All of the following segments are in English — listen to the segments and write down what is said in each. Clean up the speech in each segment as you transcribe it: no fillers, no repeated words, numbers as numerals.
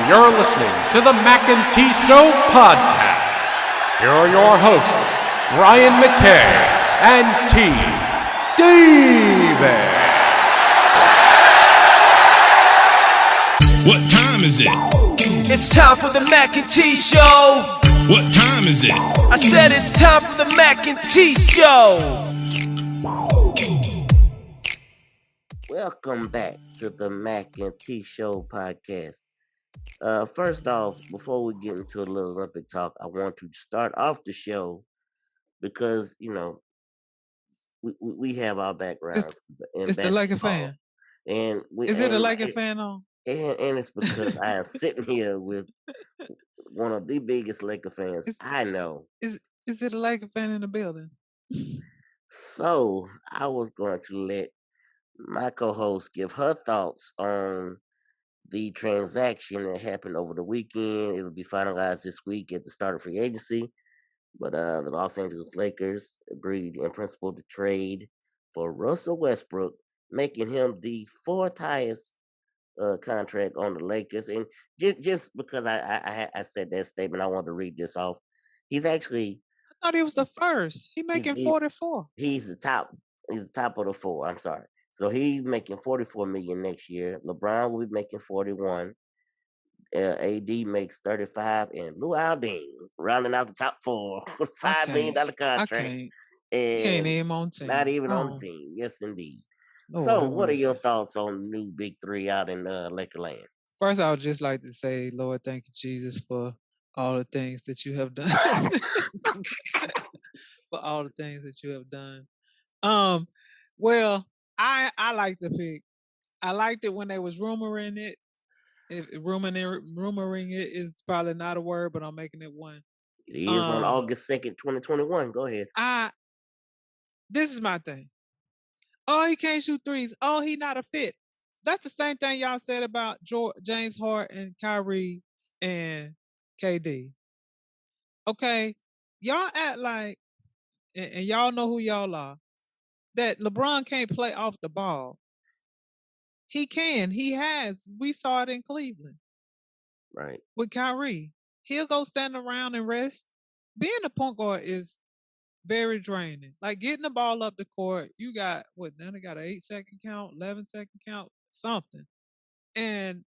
you're listening to the Mackay T Podcast. Here are your hosts, Brian Mackay and T Davis. What time is it? It's time for the Mackay T Show. What time is it? I said it's time for the Mackay T Show. Welcome back to the Mackay T Show podcast. First off, before we get into a little Olympic talk, I want to start off the show because, you know, we have our backgrounds. It's the Laker fan. And Is it a Laker fan on? And it's because I am sitting here with one of the biggest Laker fans I know. Is it a Laker fan in the building? So I was going to let my co-host give her thoughts on the transaction that happened over the weekend. It will be finalized this week at the start of free agency. But the Los Angeles Lakers agreed in principle to trade for Russell Westbrook, making him the fourth highest contract on the Lakers. And just because I said that statement, I wanted to read this off. He's actually... I thought he was the first. He's making 44. He's the top of the four. I'm sorry. So he's making $44 million next year. LeBron will be making 41. AD makes 35, and Lou Alding rounding out the top four with $5 million contract. He ain't even on team. Not even on the team. Yes, indeed. Oh, So, what are your thoughts on the new Big Three out in Lakerland? First, I would just like to say, Lord, thank you, Jesus, for all the things that you have done. For all the things that you have done. Well, I like the pick. I liked it when they was rumoring it. Rumoring it is probably not a word, but I'm making it one. It is on August 2nd, 2021. Go ahead. This is my thing. Oh, he can't shoot threes. Oh, he not a fit. That's the same thing y'all said about James Harden and Kyrie and KD. Okay, y'all act like, and y'all know who y'all are, that LeBron can't play off the ball. He can. He has. We saw it in Cleveland. Right. With Kyrie. He'll go stand around and rest. Being a point guard is very draining. Like getting the ball up the court, you got, now they got an 8-second count, 11-second count, something. And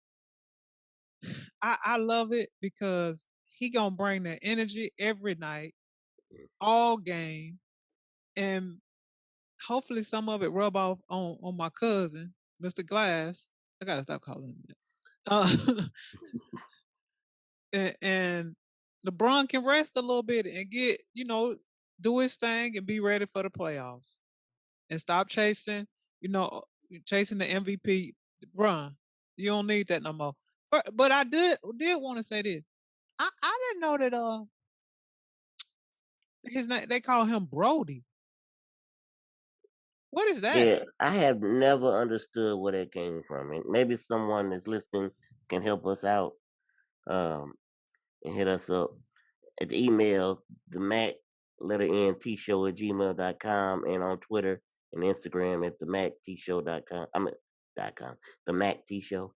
I love it because he gonna bring that energy every night, all game, and hopefully some of it rub off on my cousin, Mr. Glass. I gotta stop calling him that. And LeBron can rest a little bit and get, do his thing and be ready for the playoffs. And stop chasing the MVP. LeBron, you don't need that no more. But I did want to say this. I didn't know that his name, they call him Brody. What is that? Yeah, I have never understood where that came from. And maybe someone that's listening can help us out and hit us up at the email, the Mac @gmail.com, and on Twitter and Instagram at the MacTShow.com. The Mac T Show.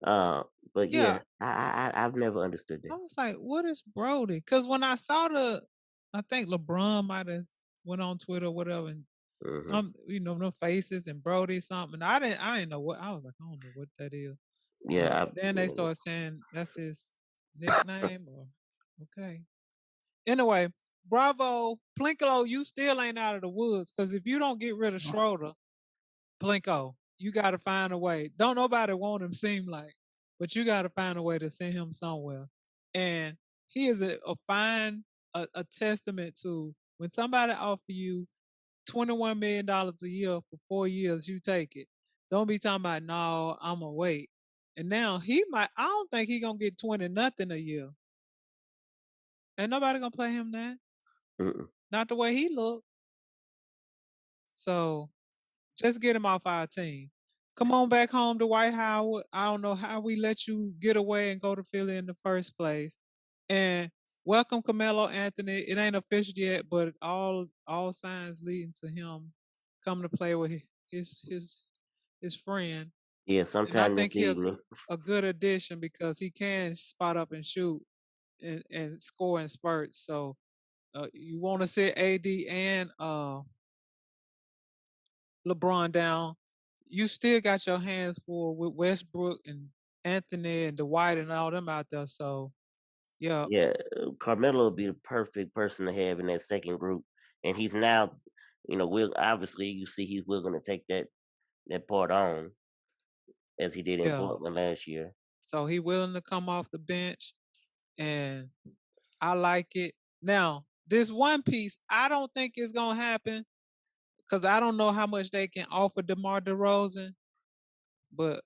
But yeah, I've never understood that. I was like, what is Brody? Because when I saw I think LeBron might have went on Twitter or whatever, and some, no faces and Brody something. I didn't know what. I was like, I don't know what that is. Yeah. Then they started saying that's his nickname. Okay. Anyway, bravo, Plinko. You still ain't out of the woods, because if you don't get rid of Schroeder, Plinko, you got to find a way. Don't nobody want him, seem like, but you got to find a way to send him somewhere. And he is a testament to when somebody offer you $21 million a year for 4 years, you take it. Don't be talking about, no, I'm going to wait. And now I don't think he going to get 20 nothing a year. Ain't nobody going to play him now. Not the way he look. So just get him off our team. Come on back home to White Howard. I don't know how we let you get away and go to Philly in the first place. And welcome Carmelo Anthony. It ain't official yet, but all signs leading to him coming to play with his friend Yeah, And I sometime think this he'll evening. a good addition because he can spot up and shoot and score in spurts. So you want to sit AD and LeBron down. You still got your hands full with Westbrook and Anthony and Dwight and all them out there. So yeah, Yeah, Carmelo would be the perfect person to have in that second group, and he's now, will obviously you see he's willing to take that part on as he did in yeah. Portland last year. So he willing to come off the bench, and I like it. Now this one piece, I don't think it's gonna happen because I don't know how much they can offer DeMar DeRozan. But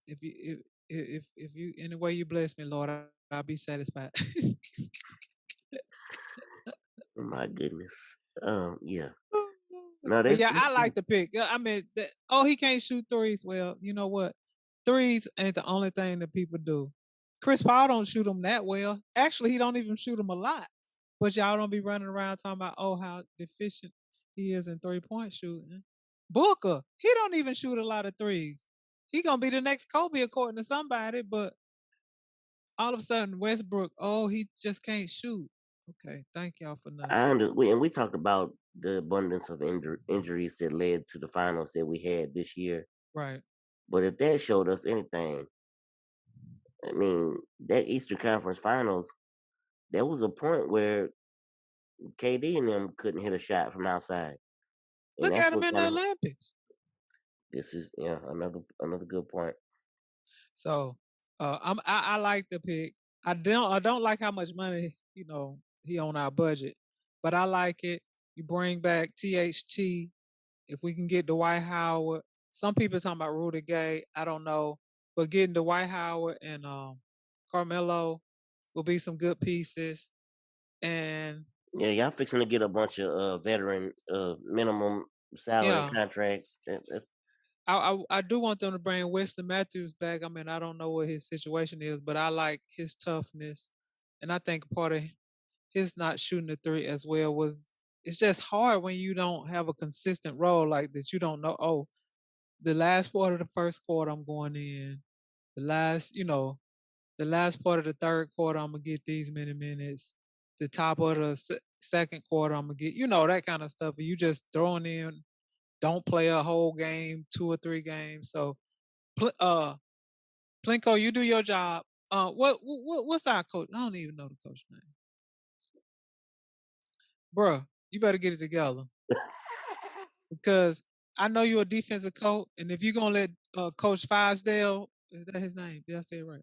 if you if you any way you bless me, Lord, I'll be satisfied. Oh, my goodness. Yeah. No, But that's yeah, that's I good. like the pick. Yeah, I mean, he can't shoot threes. Well, you know what? Threes ain't the only thing that people do. Chris Paul don't shoot them that well. Actually, he don't even shoot them a lot. But y'all don't be running around talking about how deficient he is in 3-point shooting. Booker, he don't even shoot a lot of threes. He gonna be the next Kobe according to somebody, but all of a sudden Westbrook, he just can't shoot. Okay, thank y'all for nothing. And we talked about the abundance of injuries that led to the finals that we had this year. Right. But if that showed us anything, I mean, that Eastern Conference Finals, there was a point where KD and them couldn't hit a shot from outside, and Look that's at him what in kind the of Olympics. this is. Another good point. So I like the pick. I don't like how much money, he on our budget. But I like it. You bring back THT. If we can get Dwight Howard. Some people talking about Rudy Gay. I don't know. But getting Dwight Howard and Carmelo will be some good pieces. And Yeah, y'all fixing to get a bunch of veteran minimum salary yeah, contracts. That's I do want them to bring Wesley Matthews back. I mean, I don't know what his situation is, but I like his toughness. And I think part of his not shooting the three as well was it's just hard when you don't have a consistent role like that. You don't know, the last part of the first quarter I'm going in. The last part of the third quarter I'm gonna get these many minutes. The top of the second quarter I'm gonna get, that kind of stuff. You just throwing in, don't play a whole game, 2 or 3 games. So, Plinko, you do your job. What's our coach? I don't even know the coach name, bruh. You better get it together because I know you're a defensive coach, and if you're gonna let Coach Fisdale, is that his name? Did I say it right?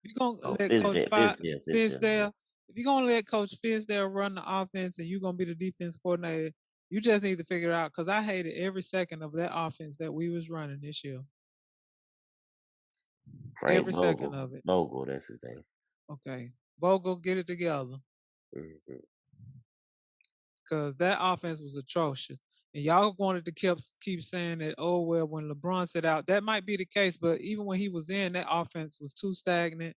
If you're gonna let Coach Fizdale. Fisdale, if you're gonna let Coach Fisdale run the offense, and you're gonna be the defense coordinator, you just need to figure it out. Because I hated every second of that offense that we was running this year. Frank Every second of it. Vogel, that's his name. Okay, Bogle, get it together. Mm-hmm. Because that offense was atrocious. And y'all wanted to keep saying that, when LeBron sit out, that might be the case, but even when he was in, that offense was too stagnant,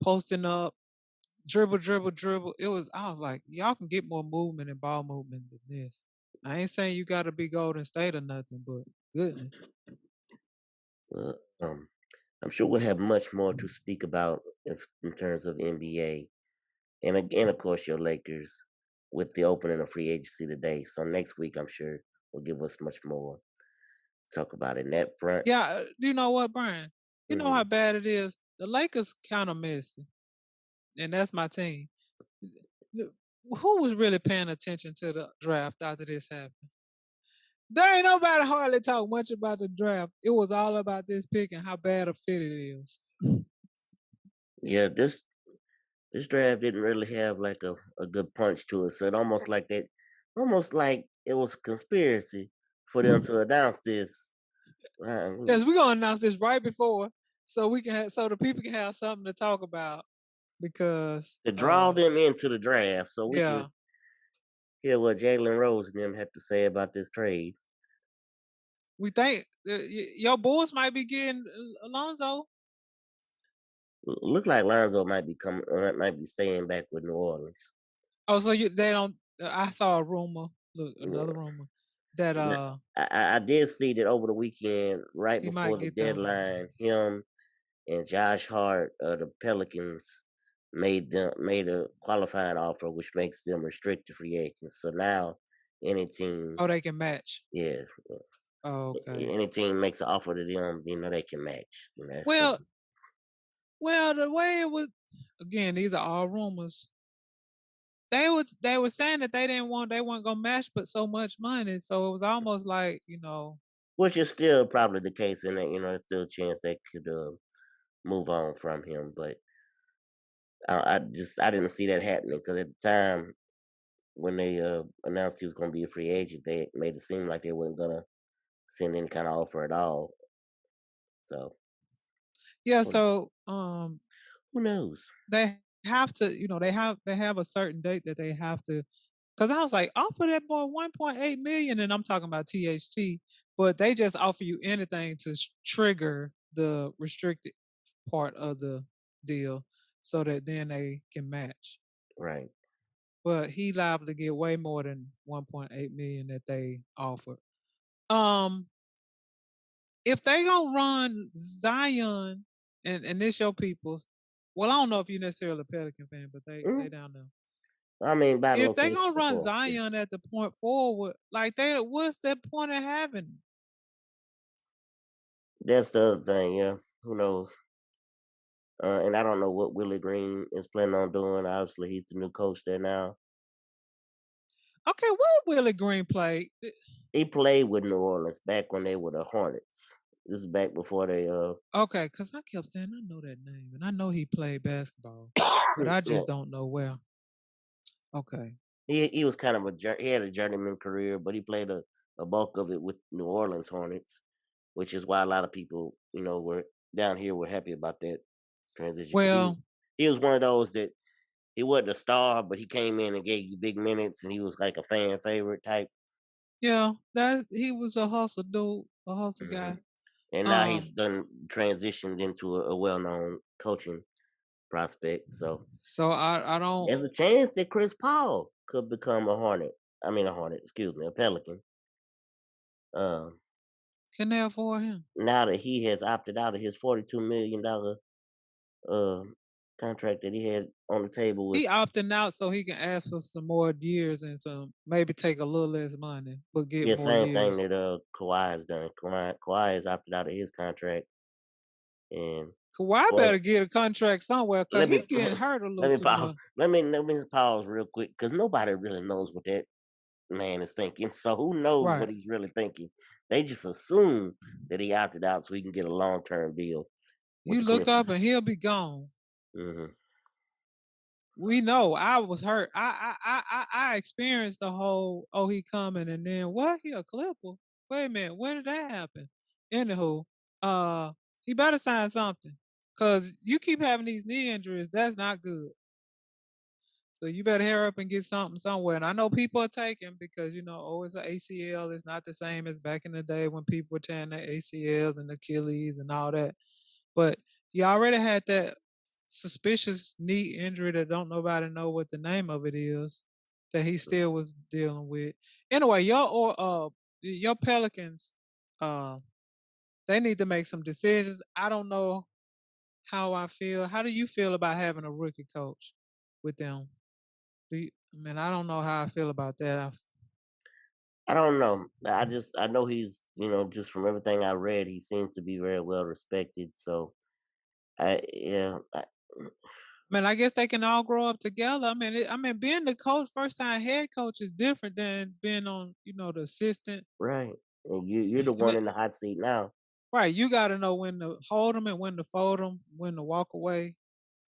posting up, dribble, dribble, dribble. I was like, y'all can get more movement and ball movement than this. I ain't saying you got to be Golden State or nothing, but goodness. I'm sure we'll have much more to speak about in terms of NBA. And again, of course, your Lakers with the opening of free agency today. So next week, I'm sure will give us much more to talk about in that front. Yeah, you know what, Brian? You know Mm-hmm. how bad it is? The Lakers kind of messy, and that's my team. Who was really paying attention to the draft after this happened? There ain't nobody hardly talk much about the draft. It was all about this pick and how bad a fit it is. Yeah, this draft didn't really have like a good punch to it. So it almost like it was a conspiracy for them to announce this. Yes, we're gonna announce this right before, so so the people can have something to talk about because To draw them into the draft so we yeah, can hear what Jalen Rose and them have to say about this trade. we think your Bulls might be getting Alonzo. Look like Lonzo might be staying back with New Orleans. Oh, so they don't. I saw a rumor. Look, Yeah. another rumor that N- I did see that over the weekend, right he before might the get the deadline, him and Josh Hart of the Pelicans made a qualifying offer, which makes them restricted free agents. So now any team, oh, they can match. yeah, Oh, okay. any team makes an offer to them, they can match. That's the Well, the way it was, again, these are all rumors. They were saying that they weren't gonna match, but so much money, so it was almost like which is still probably the case, and there's still a chance they could move on from him. But I didn't see that happening because at the time when they announced he was going to be a free agent, they made it seem like they weren't gonna send any kind of offer at all. So yeah. who So who knows? they have to, they have a certain date that they have to. Because I was like, offer that boy 1.8 million, and I'm talking about THT, but they just offer you anything to trigger the restricted part of the deal, so that then they can match. Right. But he liable to get way more than 1.8 million that they offered. Um, if they gonna run Zion and this your people's, well, I don't know if you're necessarily a Pelican fan, but they Mhm. down there. I mean, by If they location gonna run before. Yes. Zion at the point forward, like what's the point of having him? That's the other thing. Yeah. Who knows? And I don't know what Willie Green is planning on doing. Obviously, he's the new coach there now. Okay, what Willie Green played? He played with New Orleans back when they were the Hornets. This is back before they Okay, because I kept saying I know that name, and I know he played basketball, but I yeah. just don't know where. Okay, He was kind of he had a journeyman career, but he played a bulk of it with New Orleans Hornets, which is why a lot of people, were down here were happy about that transition because well, he was one of those that he wasn't a star, but he came in and gave you big minutes, and he was like a fan favorite type. yeah, that he was a hustle dude, a hustle Hmm. guy. And now he's Um, done transitioned into a well known coaching prospect. So so I don't. there's a chance that Chris Paul could become a Hornet. I mean a Hornet, excuse me, a Pelican. Um, Can they afford him? now that he has opted out of his $42 million uh contract that he had on the table with. He opting out so he can ask for some more years and some maybe take a little less money, but get Yeah, more same thing years. that Kawhi has done. Kawhi has opted out of his contract, and Kawhi well, better get a contract somewhere because let me he getting hurt a little let me too pause. much. Let me pause real quick because nobody really knows what that man is thinking. So who knows what Right. he's really thinking? They just assume that he opted out so he can get a long-term deal with You the look up Clippers. and he'll be gone. Hmm. We know. I was hurt. I experienced the whole he coming and then what? He a Clipper? Wait a minute. When did that happen? Anywho, uh, he better sign something because you keep having these knee injuries. That's not good. So you better hurry up and get something somewhere. And I know people are taking because it's an ACL. It's not the same as back in the day when people were tearing their ACLs and Achilles and all that. But he already had that suspicious knee injury that don't nobody know what the name of it is that he still was dealing with. Anyway, your Pelicans, uh, they need to make some decisions. I don't know how I feel. How do you feel about having a rookie coach with them? I mean, I don't know how I feel about that. I don't know. I know he's just from everything I read, he seems to be very well respected. So I yeah I, Man, I guess they can all grow up together. I mean, being the coach, first time head coach is different than being on, the assistant. right. And you're the And one in the hot seat now. right, you got to know when to hold them and when to fold them, when to walk away,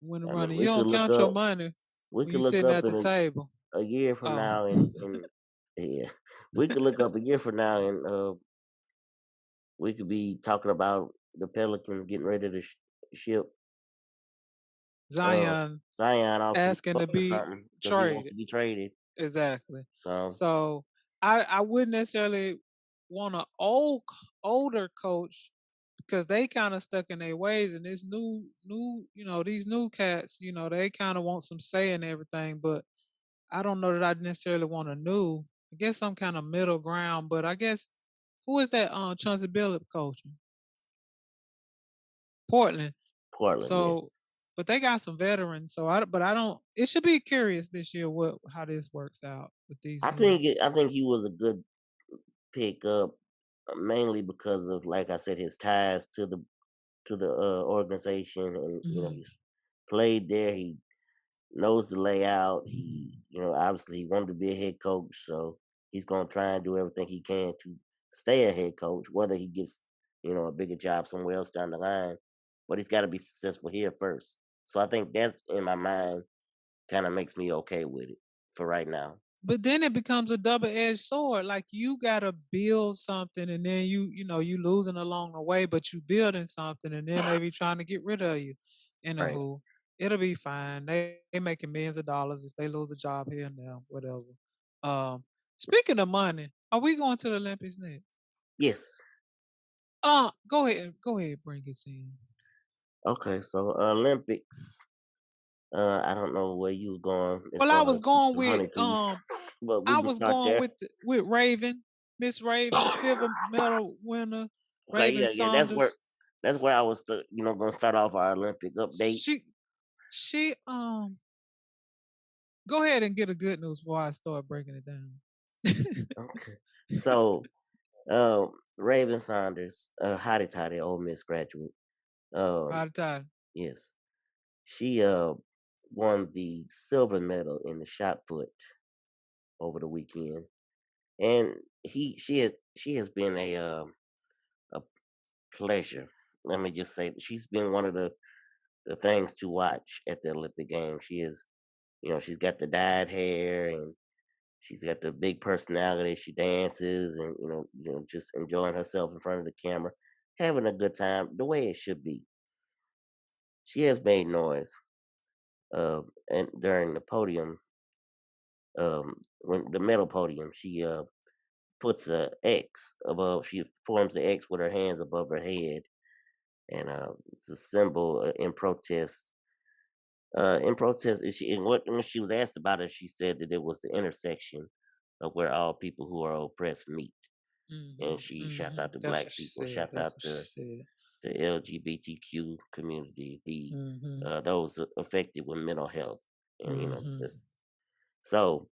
when to I run. mean, And you don't count your money we when could you look sitting up at the in table. a year from Oh, now, and yeah, we could look up a year from now, and we could be talking about the Pelicans getting ready to ship uh Zion Zion off to the asking to Bucks or be something because he wants traded. to be traded. Exactly. So So I wouldn't necessarily want an older coach because they kind of stuck in their ways, and this these new cats, they kind of want some say in everything. But I don't know that I necessarily want a new. I guess some kind of middle ground. But I guess who is that? Chauncey Billups coaching Portland. Portland, So, yes. but they got some veterans. So I don't. It should be curious this year how this works out with these new. I think he was a good pick up, mainly because of, like I said, his ties to the organization, and Mhm. he's played there. He knows the layout. He, obviously he wanted to be a head coach, so he's gonna try and do everything he can to stay a head coach, whether he gets, a bigger job somewhere else down the line. But he's got to be successful here first. So I think that's in my mind kind of makes me okay with it for right now. But then it becomes a double-edged sword. Like you gotta build something, and then you losing along the way, but you building something, and then they be trying to get rid of you. Right. Anywho, it'll be fine. They making millions of dollars if they lose a job here and there, whatever. Um, Speaking of money, are we going to the Olympics next? Yes. Go ahead, bring us in. Okay. So Olympics. I don't know where you were going as Well, I far was as going the with money piece, but we I can was start going there. with Raven, Miss Raven, silver medal winner, Okay, Raven yeah. Saunders. That's where I was, gonna start off our Olympic update. She she go ahead and get a good news before I start breaking it down. Okay. So, um, Raven Saunders, hottie toddy, Ole Miss graduate. Um, All the time. yes, she won the silver medal in the shot put over the weekend, and she has been a pleasure. Let me just say that she's been one of the things to watch at the Olympic Games. She is, she's got the dyed hair, and she's got the big personality. She dances, and just enjoying herself in front of the camera, having a good time, the way it should be. She has made noise, and during the podium, when the medal podium, she puts a X above. She forms an X with her hands above her head, and it's a symbol in protest. And when she was asked about it, she said that it was the intersection of where all people who are oppressed meet. And she shouts out to That's black what she people, said. shouts That's out what to she said. the LGBTQ community, the Mm-hmm. those affected with mental health, and Mm-hmm. this. So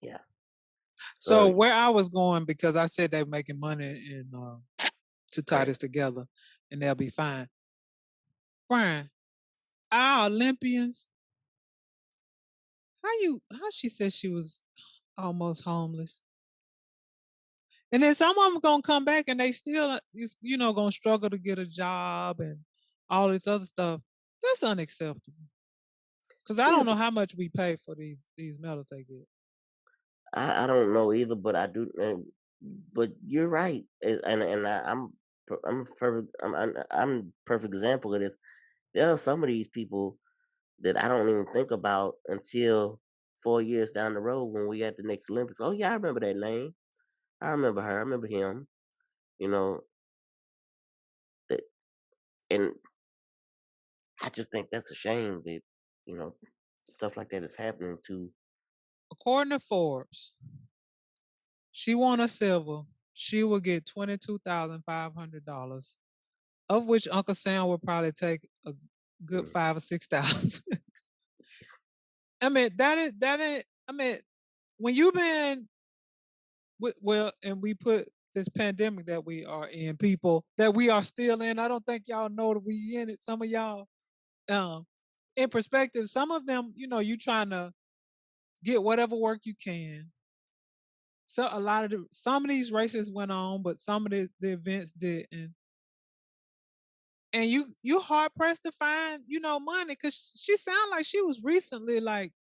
yeah, so So where I was going, because I said they're making money and to tie right. this together, and they'll be fine. Brian, our Olympians, how she said she was almost homeless. And then some of them gonna come back and they still, gonna struggle to get a job and all this other stuff. That's unacceptable. Cause I Yeah, don't know how much we pay for these medals they get. I don't know either, but I do. But you're right, I'm perfect. I'm perfect example of this. There are some of these people that I don't even think about until 4 years down the road when we at the next Olympics. Oh yeah, I remember that name. I remember her. I remember him. You know that, and I just think that's a shame that you know stuff like that is happening to. According to Forbes, she won a silver. She will get $22,500, of which Uncle Sam would probably take a good Mm. 5 or 6 thousand. I mean, that is. I mean, when you've been well, and we put this pandemic that we are in, people that we are still in. I don't think y'all know that we in it. Some of y'all, um, in perspective, some of them, you trying to get whatever work you can. So some of these races went on, but some of the events didn't. And you hard pressed to find money because she sounded like she was recently like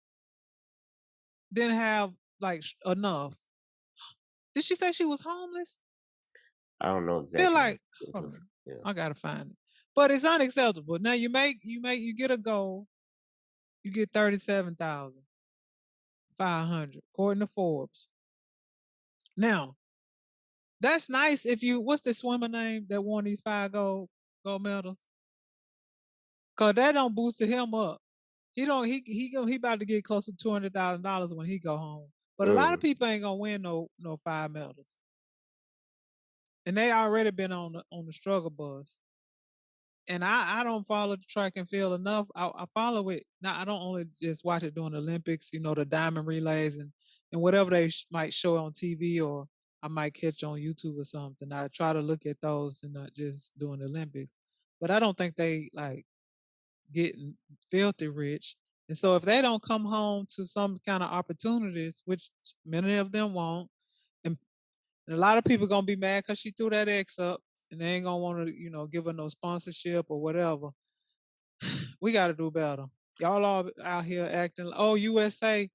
didn't have like enough. Did she say she was homeless? I don't know Feel exactly like hold because on, yeah. I gotta find it. But it's unacceptable. Now you get a goal, you get 37,500 according to Forbes. Now that's nice if you what's the swimmer name that won these 5 gold medals? Cause that don't boost him up. He don't he about to get close to $200,000 when he go home. But a lot of people ain't gonna win no 5 medals, and they already been on the struggle bus. And I don't follow the track and field enough. I follow it now. I don't only just watch it during the Olympics, the diamond relays and whatever they might show on TV, or I might catch on YouTube or something. I try to look at those and not just during the Olympics. But I don't think they like getting filthy rich. And so if they don't come home to some kind of opportunities, which many of them won't, and a lot of people gonna be mad because she threw that X up, and they ain't gonna want to, give her no sponsorship or whatever. We got to do better. Y'all all out here acting, oh USA,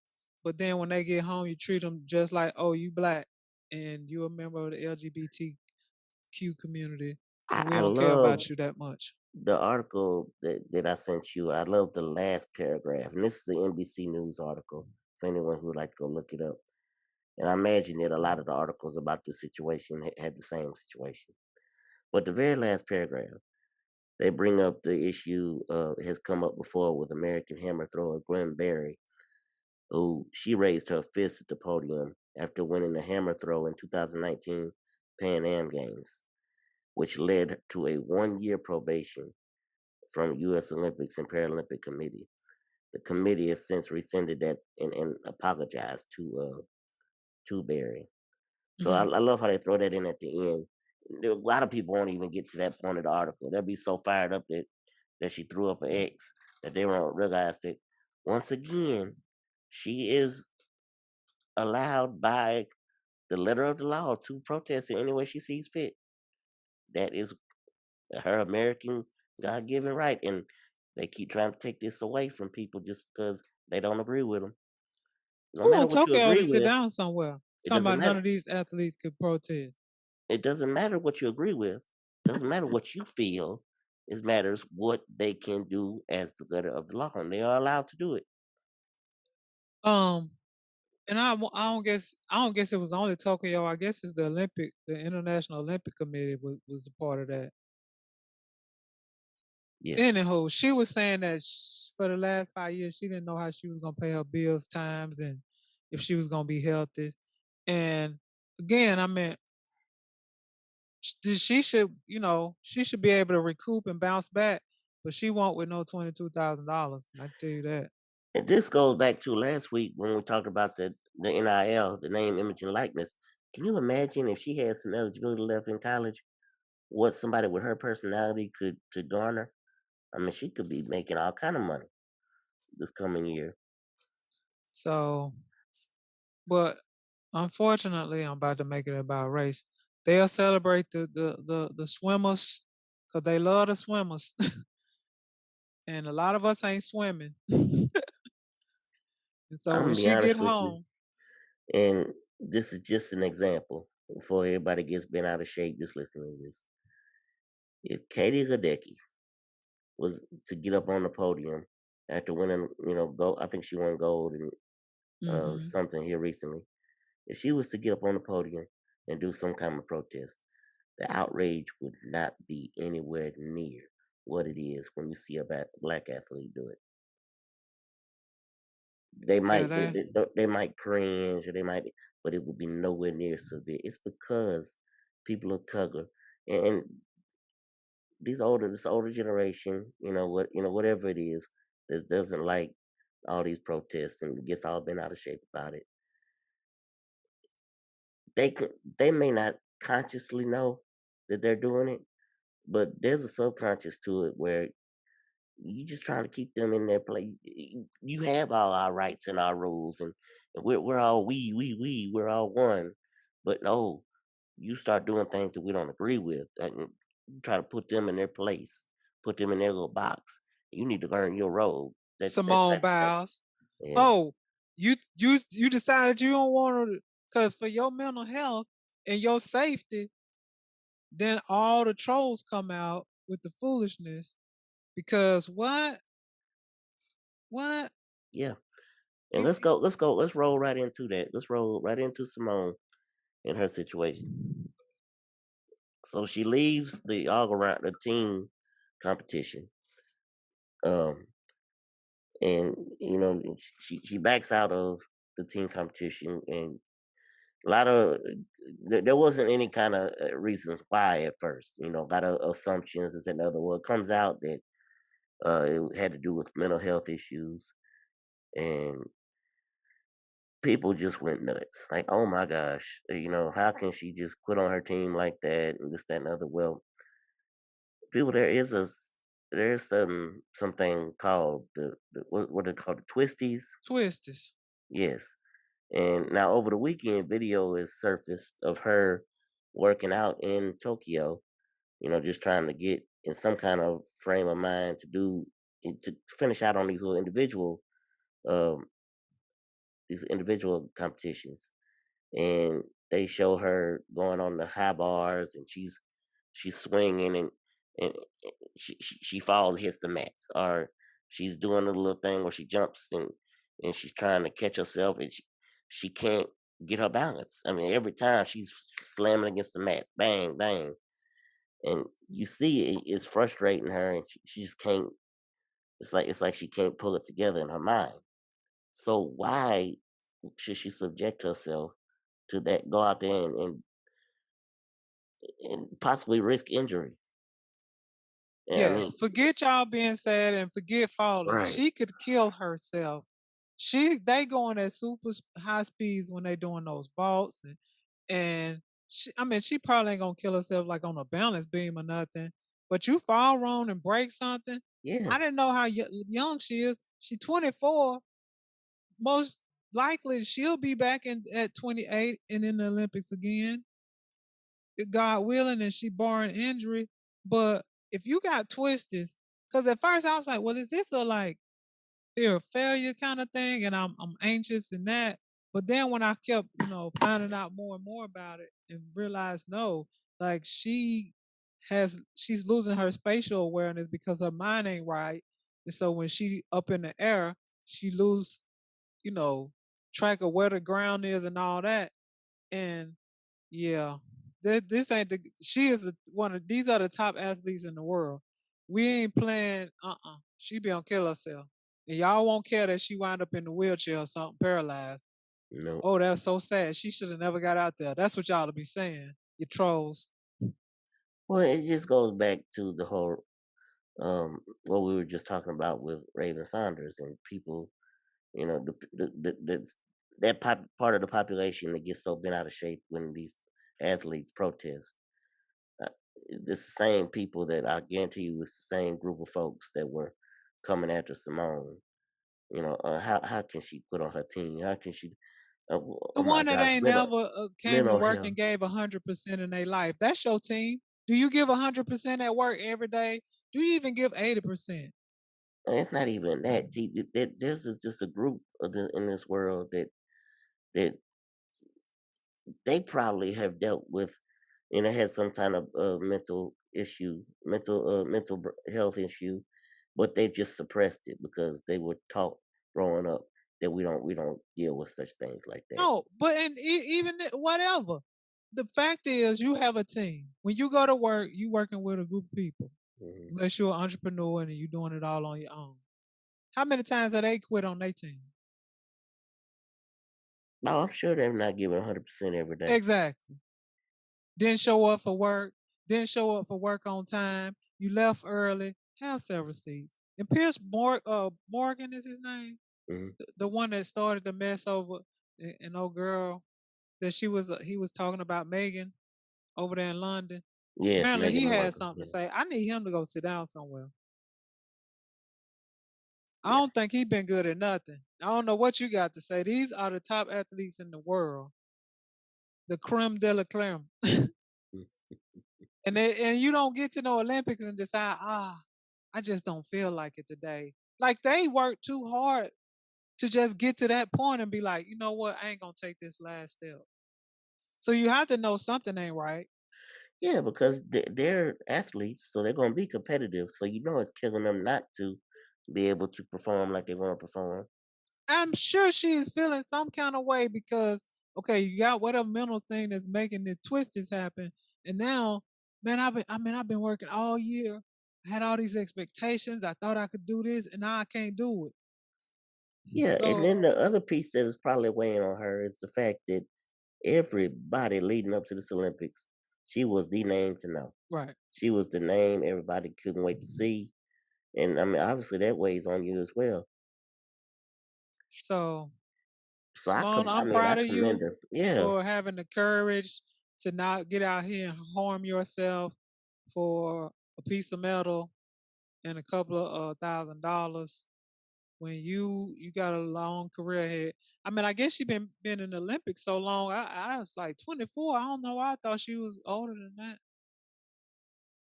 but then when they get home, you treat them just like, oh, you black, and you a member of the LGBTQ community, and we I don't care love about you that much. the article that I sent you. I love the last paragraph, and this is an NBC News article for anyone who would like to go look it up. And I imagine that a lot of the articles about this situation had the same situation. But the very last paragraph, they bring up the issue has come up before with American hammer thrower Gwen Berry, who she raised her fist at the podium after winning the hammer throw in 2019 Pan Am Games, which led to a 1-year probation from U.S. Olympics and Paralympic Committee. The committee has since rescinded that and apologized to Berry. So Mhm. I love how they throw that in at the end. A lot of people won't even get to that point of the article. They'll be so fired up that she threw up an X that they won't realize that once again, she is allowed by the letter of the law to protest in any way she sees fit. That is her American God given right. And they keep trying to take this away from people just because they don't agree with them. No Who matter want what you Tokyo to agree sit with, down somewhere? it Talking doesn't about none matter. of these athletes could protest. It doesn't matter what you agree with. It doesn't matter what you feel. It matters what they can do as the letter of the law, and they are allowed to do it. Um, and I don't guess it was only Tokyo. I guess it's the International Olympic Committee was a part of that. Yes. Anywho, she was saying that for the last 5 years, she didn't know how she was gonna pay her bills times and if she was gonna be healthy. And again, I mean, she should be able to recoup and bounce back, but she won't with no $22,000. I tell you that. And this goes back to last week when we talked about the NIL, the name, image, and likeness. Can you imagine if she had some eligibility left in college, what somebody with her personality could garner? I mean, she could be making all kind of money this coming year. So, but unfortunately, I'm about to make it about race. They'll celebrate the swimmers because they love the swimmers, and a lot of us ain't swimming. And so I'm when gonna be she get honest with you, home, and this is just an example before everybody gets bent out of shape just listening to this. If Katie Ledecky was to get up on the podium after winning, gold, I think she won gold and hmm something here recently. If she was to get up on the podium and do some kind of protest, the outrage would not be anywhere near what it is when you see a black athlete do it. They yeah, might they might cringe or they might, but it would be nowhere near severe. It's because people of color and this older generation, whatever it is, that doesn't like all these protests and gets all bent out of shape about it. They may not consciously know that they're doing it, but there's a subconscious to it where you just trying to keep them in their place. You have all our rights and our rules, and we're all we're all one. But no, you start doing things that we don't agree with, and you try to put them in their place, put them in their little box. You need to learn your role. Simone Biles. Yeah. Oh, you decided you don't want to because for your mental health and your safety, then all the trolls come out with the foolishness. Because what Yeah. And you let's roll right into that. Let's roll right into Simone and her situation. So she leaves the all around the team competition. Um and she backs out of the team competition, and a lot of there wasn't any kind of reasons why at first. A lot of assumptions is another. Well, it comes out that it had to do with mental health issues, and people just went nuts. Like, oh my gosh, how can she just quit on her team like that and this, that, and the other? Well, people, there's something called the what they call the twisties. Twisters. Yes, and now over the weekend, video is surfaced of her working out in Tokyo. Just trying to get in some kind of frame of mind to finish out on um these individual competitions, and they show her going on the high bars, and she's swinging, and she falls, hits the mats, or she's doing a little thing where she jumps, and she's trying to catch herself, and she can't get her balance. I mean, every time she's slamming against the mat, bang, bang, and you see it's frustrating her, and she just can't. It's like she can't pull it together in her mind. So why should she subject herself to that? Go out there and possibly risk injury. Yeah, I mean, Yes, forget y'all being sad and forget falling. right? She could kill herself. They going at super high speeds when they doing those vaults, and I mean she probably ain't gonna kill herself like on a balance beam or nothing. But you fall wrong and break something. Yeah, I didn't know how young she is. She 24. Most likely she'll be back in at 28 and in the Olympics again, God willing, and she barring injury. But if you got twisted, because at first I was like, well, is this a like fear of failure kind of thing? And I'm anxious in that. But then when I kept, finding out more and more about it and realized no, like she's losing her spatial awareness because her mind ain't right. And so when she up in the air, she lose, you know, track of where the ground is and all that. And yeah, this ain't the. She is one of these are the top athletes in the world. We ain't playing. She be on kill herself, and y'all won't care that she wound up in the wheelchair or something, paralyzed. no. Oh, that's so sad. She should have never got out there. That's what y'all to be saying, you trolls. Well, it just goes back to the whole what we were just talking about with Raven Saunders and people. That part of the population that gets so bent out of shape when these athletes protest. Uh, it's the same people that I guarantee you it's the same group of folks that were coming after Simone. How can she put on her team? How can she? The Oh my one that gosh, ain't never came to mental work health. and gave 100% in their life. That's your team. Do you give 100% at work every day? Do you even give 80%? It's not even that. See, there's just a group in this world that they probably have dealt with, had some kind of mental issue, health issue, but they just suppressed it because they were taught growing up that we don't deal with such things like that. No, but and even whatever. The fact is, you have a team. When you go to work, you working with a group of people. Hmm. Unless you're an entrepreneur and you're doing it all on your own. How many times have they quit on their team? No, I'm sure they're not giving 100% every day. Exactly. Didn't show up for work. Didn't show up for work on time. You left early. Have several seats. And Morgan is his name. Hmm. The one that started the mess over an old girl that he was talking about Megan over there in London. Yes, Apparently he Megan had Markle. something to Yeah. say. I need him to go sit down somewhere. I don't think he been good at nothing. I don't know what you got to say. These are the top athletes in the world, the creme de la creme. Mm. And you don't get to the Olympics and decide, I just don't feel like it today. Like they work too hard to just get to that point and be like, you know what, I ain't gonna take this last step. So you have to know something ain't right. Yeah, because they're athletes, so they're going to be competitive. So it's killing them not to be able to perform like they want to perform. I'm sure she's feeling some kind of way because okay, you got whatever mental thing that's making the twists happen, and now, man, I've been working all year. I had all these expectations. I thought I could do this, and now I can't do it. Yeah, and So then the other piece that is probably weighing on her is the fact that everybody leading up to this Olympics, she was the name to know. right. She was the name everybody couldn't wait to see. And I mean, obviously that weighs on you as well. So So Simone, I I'm mean, I proud of commend you her. Yeah. for having the courage to not get out here and harm yourself for a piece of metal and a couple of $1,000 when you got a long career ahead. I mean, I guess she been in the Olympics so long. I was like 24. I don't know why I thought she was older than that.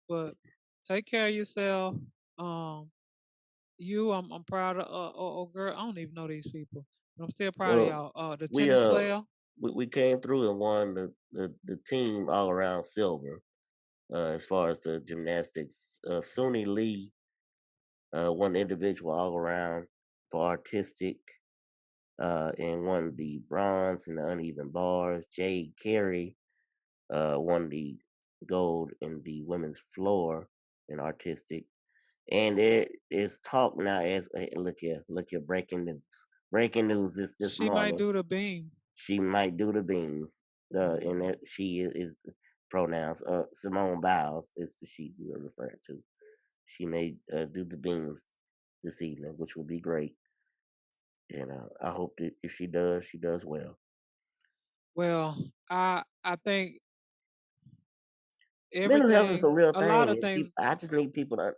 But take care of yourself. Um, I'm proud of. Oh, girl, I don't even know these people, but I'm still proud of Well, y'all. The we tennis player, we came through and won the team all around silver. As far as the gymnastics, Suni Lee won the individual all around for artistic, and won the bronze in the uneven bars. Jade Carey won the gold in the women's floor in artistic. And there is talk now as hey, look here, breaking news. Breaking news this she might morning. do the beam. She might do the beam. And that she is pronouns. Simone Biles is the she we are referring to. She may do the beams this evening, which will be great. And I hope that if she does well. Well, I think Mental health is a everything, real a lot thing, of and things. I just need people to,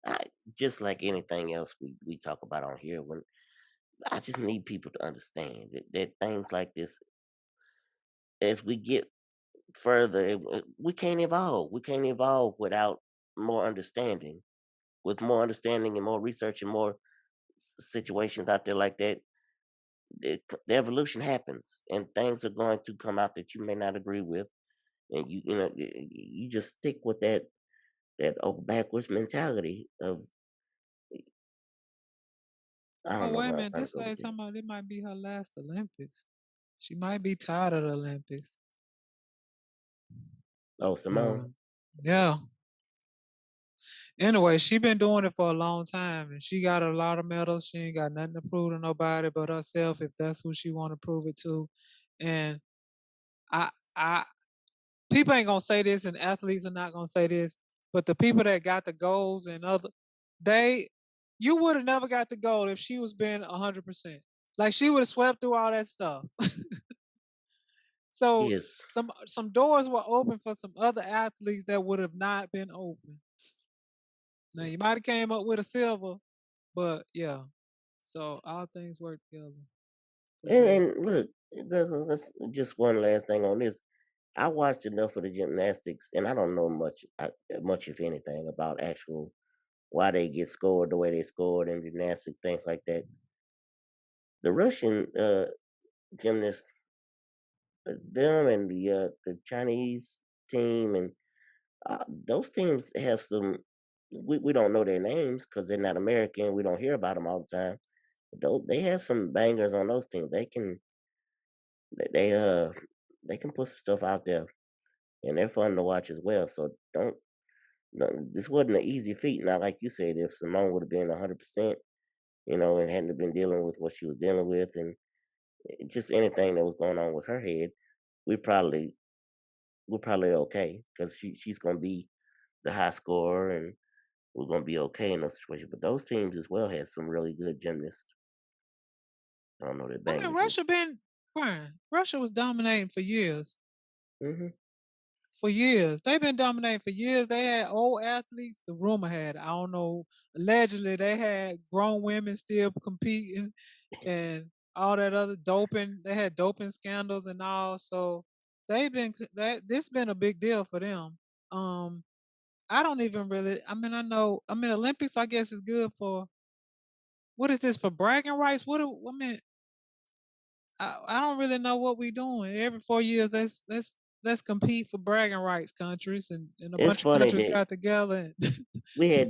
I, just like anything else we talk about on here. When I just need people to understand that things like this, as we get further, we can't evolve. We can't evolve without more understanding. With more understanding and more research and more situations out there like that, the evolution happens, and things are going to come out that you may not agree with, and you know you just stick with that old backwards mentality of I Oh don't know wait a where I'm minute, trying to this go lady with it. talking about it might be her last Olympics. She might be tired of the Olympics. Oh, Simone. Um, yeah. Anyway, she been doing it for a long time, and she got a lot of medals. She ain't got nothing to prove to nobody but herself, if that's who she want to prove it to. And I, I, people ain't gonna say this, and athletes are not gonna say this, but the people that got the goals and other, they, you would have never got the gold if she was been 100%. Like she would have swept through all that stuff. So Yes. some doors were open for some other athletes that would have not been open. Now you might have came up with a silver, but yeah. So all things work together for good. And look, that's just one last thing on this. I watched enough of the gymnastics, and I don't know much if anything, about actual why they get scored the way they scored in gymnastics, things like that. The Russian gymnast, them and the Chinese team, and those teams have some. We don't know their names because they're not American. We don't hear about them all the time. But they have some bangers on those teams. They they can put some stuff out there, and they're fun to watch as well. So don't. No, this wasn't an easy feat. Now, like you said, if Simone would have been 100%, and hadn't been dealing with what she was dealing with, and just anything that was going on with her head, we probably we're probably okay because she's gonna be the high scorer, and we're gonna be okay in those situations. But those teams as well had some really good gymnasts. I don't know that I mean, bangers. Russia been fine. Russia was dominating for years. Mm-hmm. For years. They've been dominating for years. They had old athletes. The rumor had, I don't know, allegedly they had grown women still competing and all that other doping. They had doping scandals and all. So they've been this been a big deal for them. Um, I don't even really I mean I know I mean Olympics I guess is good for what is this for bragging rights? I mean I don't really know what we're doing. Every 4 years, let's compete for bragging rights countries, and a It's bunch of funny countries that got together. And we had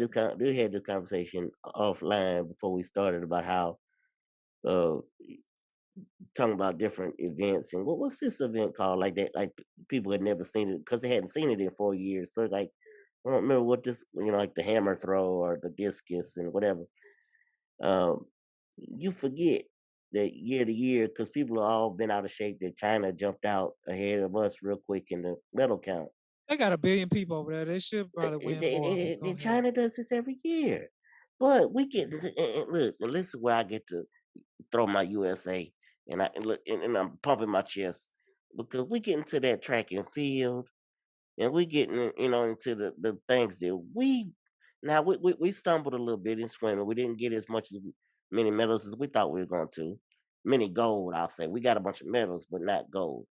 this conversation offline before we started about how uh talking about different events and what's this event called like that, like people had never seen it because they hadn't seen it in 4 years, so like I don't remember what this, like the hammer throw or the discus and whatever. um you forget that year to year because people have all been out of shape. That China jumped out ahead of us real quick in the medal count. They got 1 billion people over there. They should probably win more. Go ahead. China does this every year, but we get look. And this is where I get to throw my USA and I'm pumping my chest because we get into that track and field and we getting into the things that we stumbled a little bit in swimming. We didn't get as many medals as we thought we were going to. Many gold, I'll say. We got a bunch of medals, but not gold.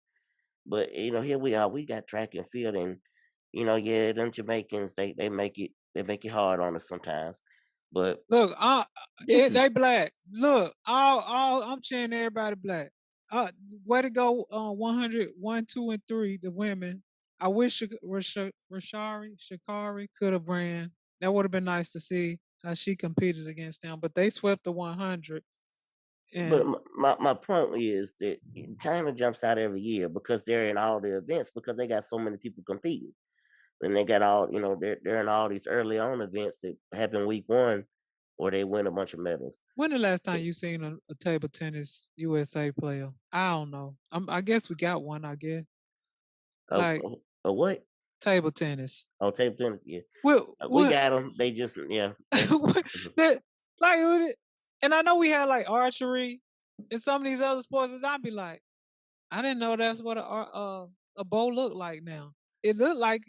But here we are. We got track and field, and yeah, them Jamaicans they make it hard on us sometimes. But Look, this they black. Look, all I'm cheering everybody black. Way to go, 100, 1, 2, and 3, the women. I wish Shakari could have ran. That would have been nice to see how she competed against them. But they swept the 100. But And my point is that China jumps out every year because they're in all the events because they got so many people competing. And they got all, they're in all these early on events that happen week one where they win a bunch of medals. when the last time you seen a table tennis USA player? I don't know. I guess we got one, I guess. Like What? table tennis. Oh, table tennis, yeah. We We got them. They just, yeah. like, and I know we had like archery and some of these other sports, and I'd be like, I didn't know that's what a bow looked like now. It looked like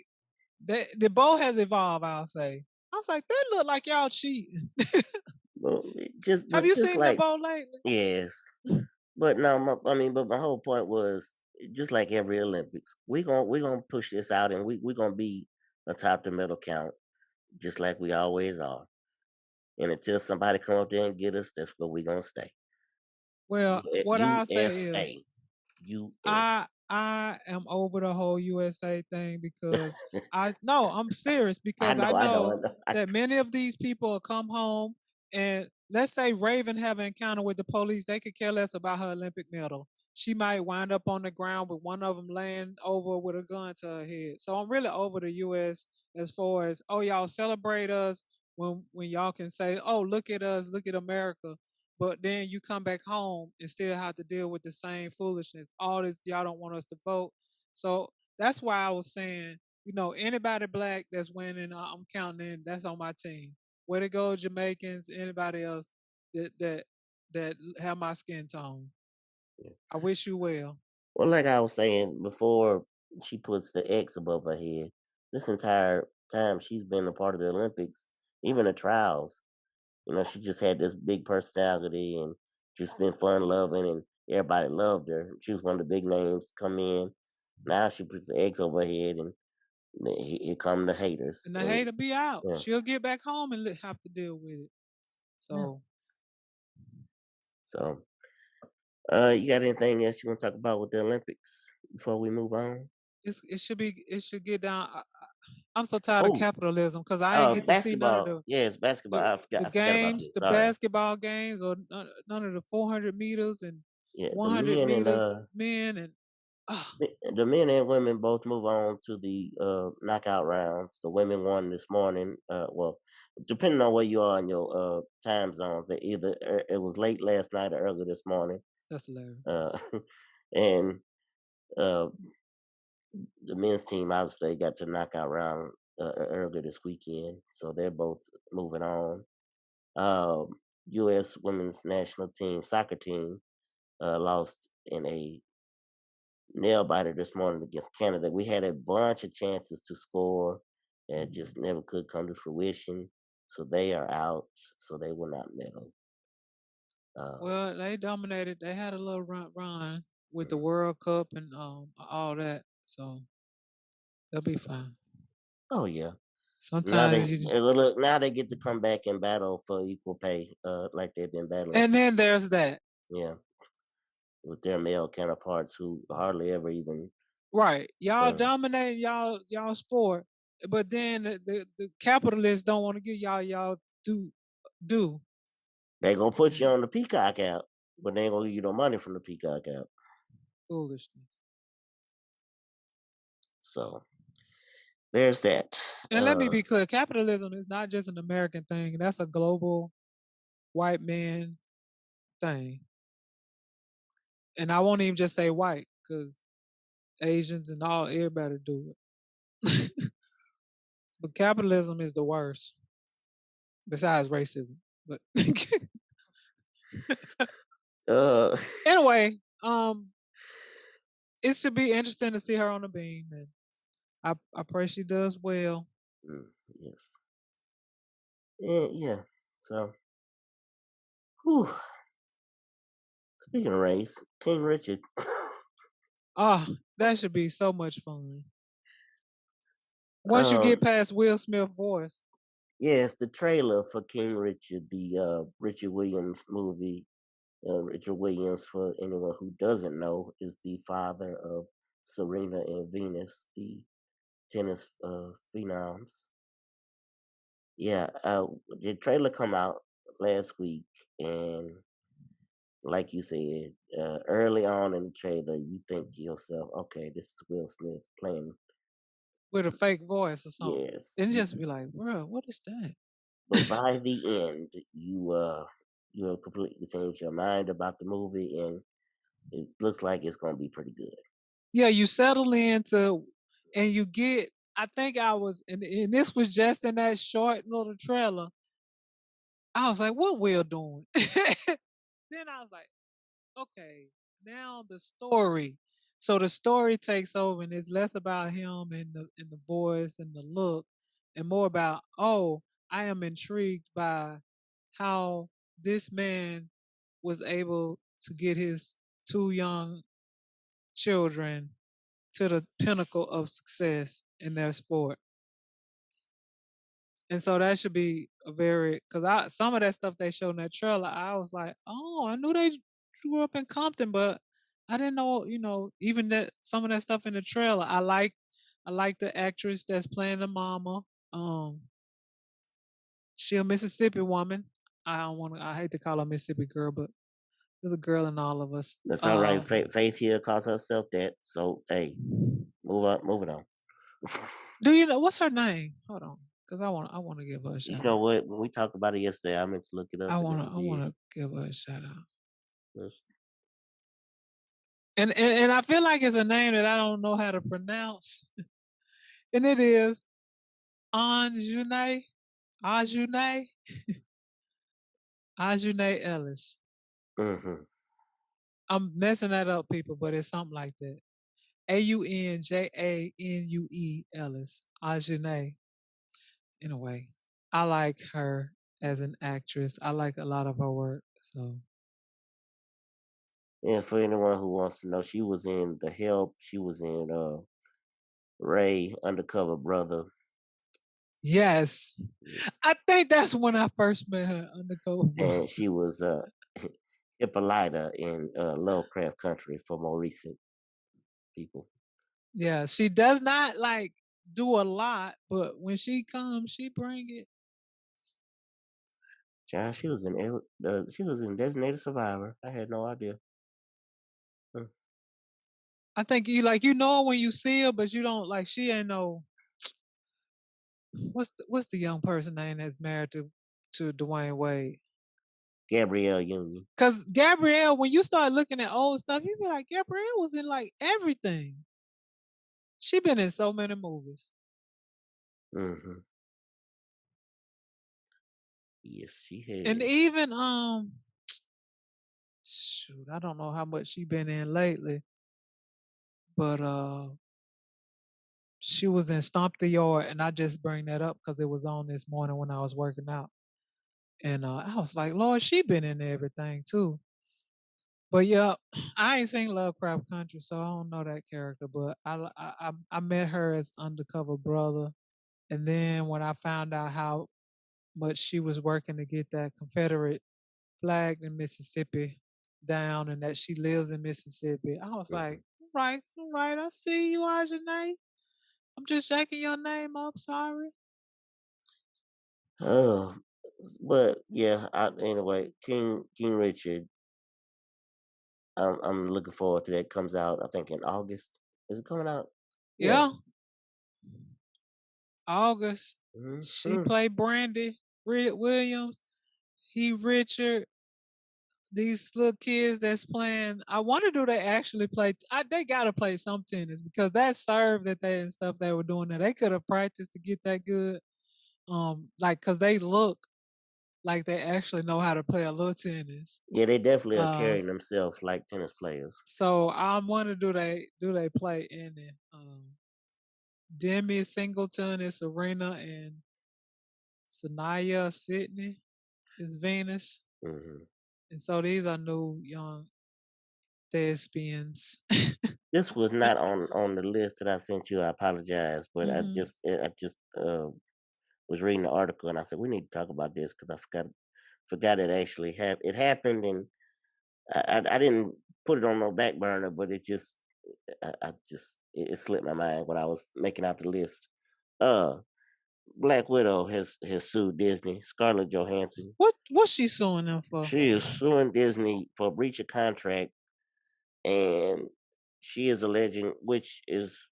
the bow has evolved, I'll say. I was like, that look like y'all cheating. Well, Have you just seen the bow lately? yes. But no, but my whole point was just like every Olympics, we're gonna push this out, and we're gonna be atop the medal count, just like we always are. And until somebody come up there and get us, that's where we're gonna stay. Well, what I'll say USA, is US. I am over the whole USA thing because I'm serious I because I know, I know, know I know. that many of these people will come home and let's say Raven have an encounter with the police, they could care less about her Olympic medal. She might wind up on the ground with one of them laying over with a gun to her head. So I'm really over the US as far as y'all celebrate us when y'all can say, oh, look at us, look at America, but then you come back home and still have to deal with the same foolishness. All this, y'all don't want us to vote. So that's why I was saying, anybody black that's winning, I'm counting in. That's on my team. Way to go, Jamaicans. Anybody else that have my skin tone. I wish you well. Well, like I was saying before, she puts the X above her head. This entire time she's been a part of the Olympics, even the trials. She just had this big personality and just been fun loving, and everybody loved her. She was one of the big names come in. Now she puts the X over her head, and here come the haters. And the hater be out. Yeah. She'll get back home and have to deal with it. So. So, you got anything else you want to talk about with the Olympics before we move on? It should get down. I'm so tired of capitalism because I ain't get to see none of basketball. Yes, basketball. I forgot about games, that. the basketball games, or none of the 400 meters and Yeah, 100 the men meters, and men and. the men and women both move on to the knockout rounds. The women won this morning. Well, depending on where you are in your time zones, either it was late last night or early this morning. That's hilarious. And the men's team obviously got to knockout round earlier this weekend, so they're both moving on. U.S. women's national team soccer team lost in a nail biter this morning against Canada. We had a bunch of chances to score and just never could come to fruition. So they are out. So they will not medal. Well, they dominated. They had a little run with the World Cup and all that. So they'll be fine. Oh yeah. Sometimes now they get to come back and battle for equal pay, like they've been battling. And then there's that. Yeah. With their male counterparts who hardly ever even. Right. Y'all dominate y'all sport, but then the capitalists don't want to give y'all do. They gonna put you on the Peacock app, but they ain't gonna give you no money from the Peacock app. Foolishness. So there's that. And let me be clear, capitalism is not just an American thing. That's a global white man thing. And I won't even just say white, because Asians and everybody do it. But capitalism is the worst, besides racism. But Uh, anyway, it should be interesting to see her on the beam, and I pray she does well. yes. Yeah. So, whew. Speaking of race, King Richard. Ah, that should be so much fun. Once you get past Will Smith's voice. Yes, the trailer for King Richard, the Richard Williams movie. Richard Williams, for anyone who doesn't know, is the father of Serena and Venus, the tennis phenoms. Yeah, the trailer come out last week, and like you said, early on in the trailer, you think to yourself, "Okay, this is Will Smith playing With a fake voice or something." yes." And just be like, bro, what is that? But by the end, you have completely changed your mind about the movie, and it looks like it's going to be pretty good. Yeah, you settle into, and you get. I think I was, and this was just in that short little trailer. I was like, what Will doing? Then I was like, okay, now the story. So the story takes over, and it's less about him and the voice and the look, and more about, oh, I am intrigued by how this man was able to get his two young children to the pinnacle of success in their sport. And so that should be a very, because I some of that stuff they showed in that trailer, I was like, oh, I knew they grew up in Compton, but I didn't know, even that some of that stuff in the trailer. I like the actress that's playing the mama. She a Mississippi woman. I hate to call her Mississippi girl, but there's a girl in all of us. That's all right. Faith here calls herself that. So hey, moving on. Do you know what's her name? Hold on, because I want to give her a shout You know out. what? When we talked about it yesterday, I meant to look it up. I want to give her a shout out. Yes. And I feel like it's a name that I don't know how to pronounce. And it is Anjune Ajune Ajune Ellis. Mm-hmm. I'm messing that up, people, but it's something like that. Aunjanue Ellis. Ajune. Anyway, I like her as an actress. I like a lot of her work. So And for anyone who wants to know, she was in The Help. She was in Ray, Undercover Brother. yes. I think that's when I first met her, Undercover Brother. And she was Hippolyta in Lovecraft Country for more recent people. Yeah, she does not like do a lot, but when she comes, she bring it. Child, she was in Designated Survivor. I had no idea. I think you know her when you see her, but you don't like. She ain't no. What's the young person name that's married to Dwayne Wade? Gabrielle Union. Cause Gabrielle, when you start looking at old stuff, you be like, Gabrielle was in like everything. She been in so many movies. Mm-hmm. Yes, she has. And even shoot, I don't know how much she been in lately, but she was in Stomp the Yard, and I just bring that up because it was on this morning when I was working out, and I was like, Lord, she been in everything too. But yeah, I ain't seen Lovecraft Country, so I don't know that character. But I met her as Undercover Brother, and then when I found out how much she was working to get that Confederate flag in Mississippi down, and that she lives in Mississippi, I was like, all right, I see you, Ajane. I'm just checking your name up. Sorry. But yeah. Anyway, King Richard. I'm looking forward to that. Comes out, I think, in August. Is it coming out? Yeah. August. Mm-hmm. She played Brandy Williams. He Richard. these little kids that's playing. I wonder, do they actually play? They gotta play some tennis because that serve that they and stuff they were doing there, they could have practiced to get that good. Like, cause they look like they actually know how to play a little tennis. Yeah, they definitely are Uh, carrying themselves like tennis players. so I wonder, do they play in it? Demi Singleton is Serena and Sanaya Sydney is Venus. Hmm. And so these are new young thespians. This was not on the list that I sent you. I apologize, but Hmm. I just was reading the article and I said we need to talk about this because I forgot it actually it happened, and I didn't put it on no back burner, but it just I just it slipped my mind when I was making out the list. Uh, Black Widow has sued Disney. Scarlett Johansson. What's she suing them for? She is suing Disney for breach of contract, and she is alleging, which is,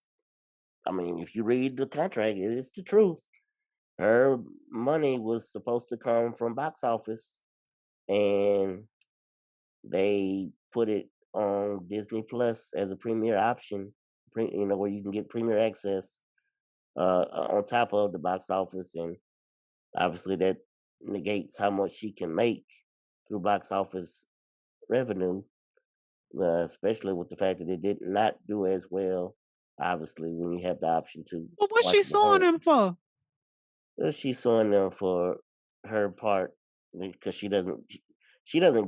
I mean, if you read the contract, it is the truth. Her money was supposed to come from box office, and they put it on Disney Plus as a premiere option, where you can get premiere access on top of the box office, and obviously that negates how much she can make through box office revenue, especially with the fact that it did not do as well. Obviously, when you have the option to Well, what's watch she it at suing home. them for? She's suing them for her part because she doesn't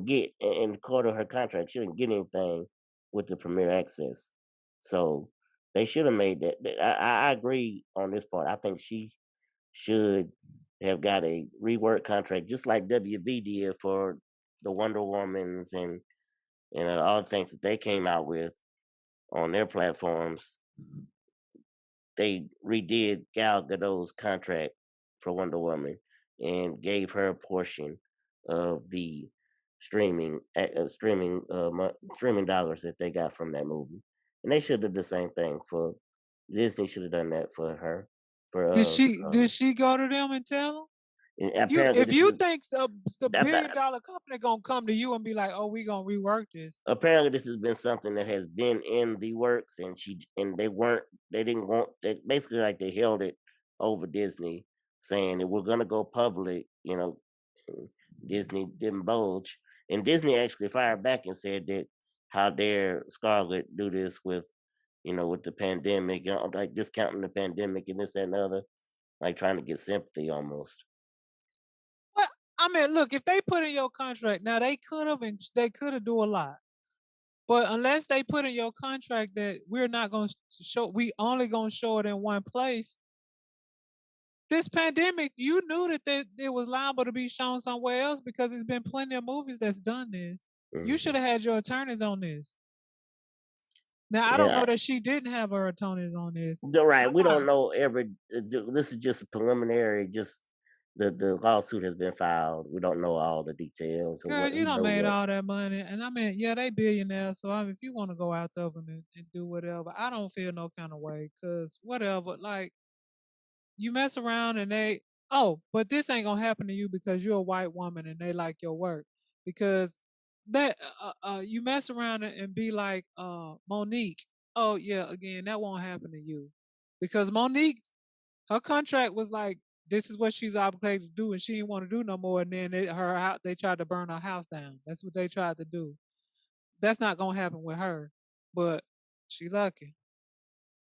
get in the court of her contract. She didn't get anything with the premiere access, so they should have made that. I agree on this part. I think she should have got a rework contract, just like WB did for the Wonder Womans and all the things that they came out with on their platforms. They redid Gal Gadot's contract for Wonder Woman and gave her a portion of the streaming dollars that they got from that movie. And they should have the same thing for Disney. Should have done that for her. For Did she go to them and tell them? and You apparently if this you is think the I billion dollar company gonna come to you and be like, oh, we gonna rework this. apparently this has been something that has been in the works, and they didn't want they basically like they held it over Disney, saying that we're gonna go public. And Disney didn't budge, and Disney actually fired back and said that how dare Scarlett do this with the pandemic, like discounting the pandemic and this that, and the other, like trying to get sympathy almost. Well, I mean, look, if they put in your contract, now they could have do a lot. But unless they put in your contract that we're not going to show, we only going to show it in one place. This pandemic, you knew that it was liable to be shown somewhere else because there's been plenty of movies that's done this. You Hmm. should have had your attorneys on this. Now I don't Yeah, know that she didn't have her attorneys on this. you're right. I'm We not, don't know every. This is just a preliminary. Just the lawsuit has been filed. We don't know all the details or girl, what you who don't know made what. all that money, and I mean, yeah, they billionaires. So I mean, if you want to go after them and do whatever, I don't feel no kind of way because whatever, like you mess around and but this ain't gonna happen to you because you're a white woman and they like your work because that you mess around and be like Monique. Oh yeah, again that won't happen to you because Monique, her contract was like this is what she's obligated to do and she didn't want to do no more, and then they tried to burn her house down. That's what they tried to do. That's not gonna happen with her, but she lucky.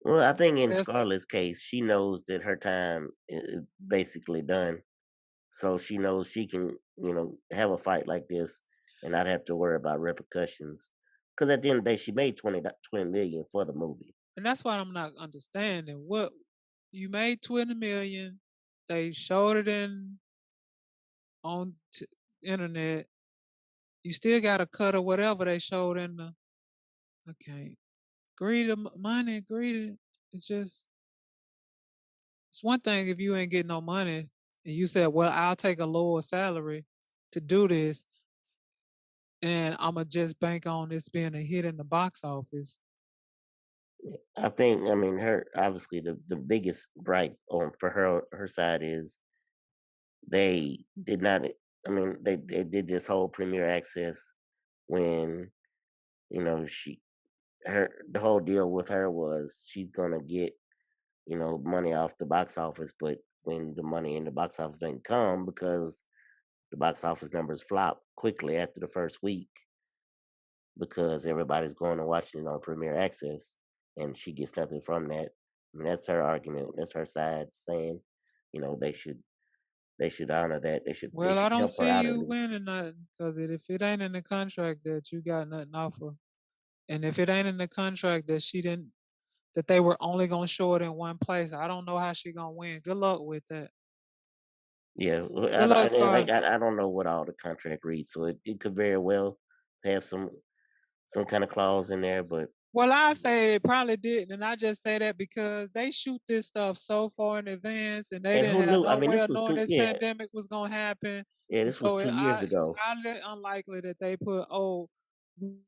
Well, I think in That's Scarlett's case, she knows that her time is basically done, so she knows she can have a fight like this and not have to worry about repercussions. Because at the end of the day, she made 20 million for the movie. And that's why I'm not understanding what you made 20 million. They showed it on internet. You still got to cut or whatever they showed in the. Okay, greed of money, greed. It's just it's one thing if you ain't getting no money and you said, "Well, I'll take a lower salary to do this, and I'ma just bank on this being a hit in the box office." I think, I mean, her obviously the biggest gripe on for her side is they did not. I mean, they did this whole premiere access. when the whole deal with her was she's gonna get money off the box office, but when the money in the box office didn't come because the box office numbers flop quickly after the first week because everybody's going and watching it on Premiere Access, and she gets nothing from that. I mean, that's her argument. That's her side saying, they should honor that. They Well, I should don't help her see out at you least. winning nothing because if it ain't in the contract that you got nothing off of, and if it ain't in the contract that she didn't, that they were only gonna show it in one place, I don't know how she gonna win. Good luck with that. Yeah, well, Good luck, like Scar. I don't know what all the contract reads, so it could very well have some kind of clause in there, but Well, I say it probably didn't, and I just say that because they shoot this stuff so far in advance, and they and didn't who have knew? I no mean, way this of was knowing two. this Yeah, pandemic was gonna happen, yeah, and this was so 2 years it's ago. highly unlikely that they put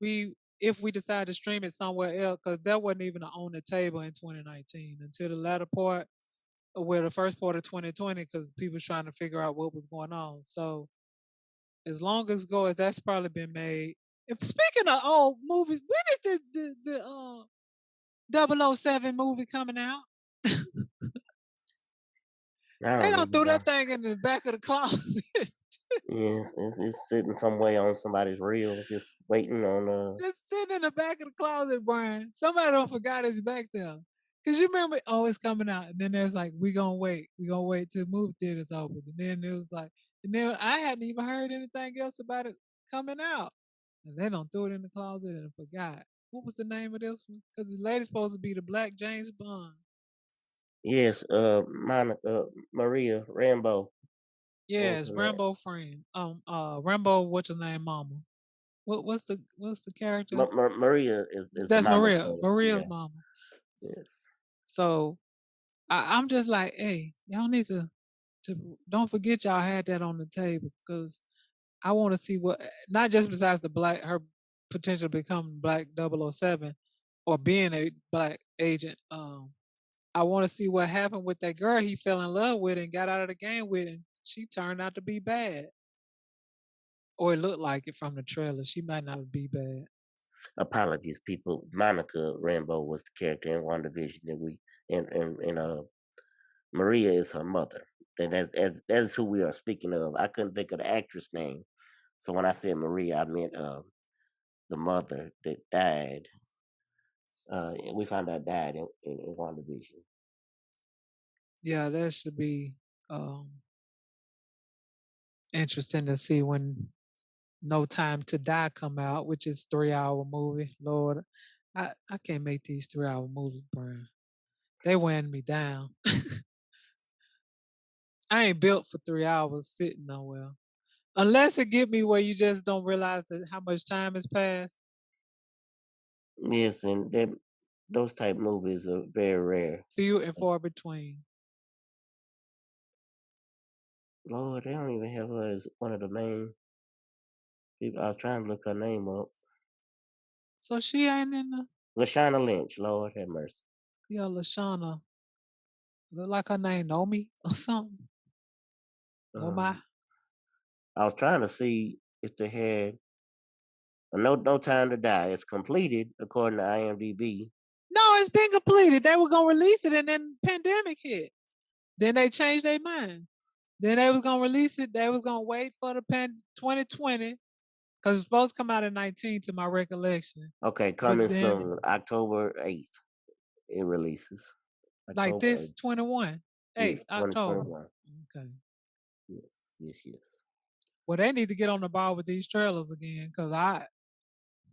we if we decide to stream it somewhere else because that wasn't even on the table in 2019 until the latter part, where the first part of 2020, because people was trying to figure out what was going on. So as long as go as that's probably been made. If speaking of old movies, when is the 007 movie coming out? I They don't don't even threw know. that thing in the back of the closet. Yeah, it's sitting some way on somebody's reel, just waiting on. Just sitting in the back of the closet, Brian. Somebody don't forgot it's back there. Cause you remember, oh, it's coming out, and then there's like, we gonna wait till the movie theaters open, and then it was like, and then I hadn't even heard anything else about it coming out, and they don't throw it in the closet and forgot. What was the name of this one? Because the lady's supposed to be the Black James Bond. Yes, Monica, Maria Rambo. What was Yes, her name? Rambo friend. Rambo, what's her name, Mama? What's the character? Maria is the That's mama Maria. to Maria's yeah. mama. Yes. So I'm just like, hey, y'all need to don't forget y'all had that on the table because I want to see what not just besides the black her potential becoming black 007 or being a black agent. I want to see what happened with that girl he fell in love with and got out of the game with, and she turned out to be bad, or it looked like it from the trailer. She might not be bad. Apologies, people. Monica Rambo was the character in WandaVision that we and Maria is her mother. And that is who we are speaking of. I couldn't think of the actress name, so when I said Maria, I meant the mother that died. We found out died in WandaVision. Yeah, that should be um, interesting to see when No Time to Die come out, which is 3 hour movie. Lord, I can't make these 3 hour movies, Brian. They weighing me down. I ain't built for 3 hours sitting nowhere. Unless it get me where you just don't realize that how much time has passed. Yes, and those type movies are very rare. Few and far between. Lord, they don't even have her as one of the main people. I was trying to look her name up. So she ain't in the Lashana Lynch. Lord have mercy. yeah, Lashana. Look like her name Nomi or something. Noma. Um, I was trying to see if they had no Time to Die. It's completed according to IMDb. No, it's been completed. They were gonna release it and then pandemic hit. Then they changed their mind. Then they was gonna release it. They was gonna wait for the 2020 because it's supposed to come out in 19 to my recollection. Okay, But coming then soon, October 8th. It releases like October this 8th. 21, Yes, October. 2021. Okay. Yes, yes, yes. Well, they need to get on the ball with these trailers again because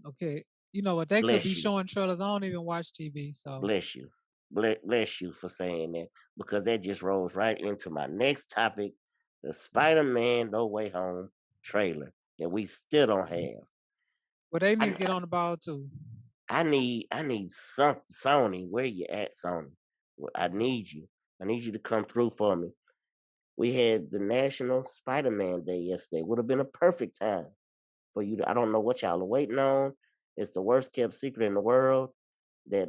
okay, you know what? They could be Bless you. showing trailers. I don't even watch TV, so Bless you. Bless you for saying that because that just rolls right into my next topic, the Spider-Man No Way Home trailer that we still don't have. well, they need to I, get on the ball too. I need some Sony. Where you at, Sony? I need you. I need you to come through for me. We had the National Spider-Man Day yesterday. Would have been a perfect time for you to. I don't know what y'all are waiting on. It's the worst kept secret in the world that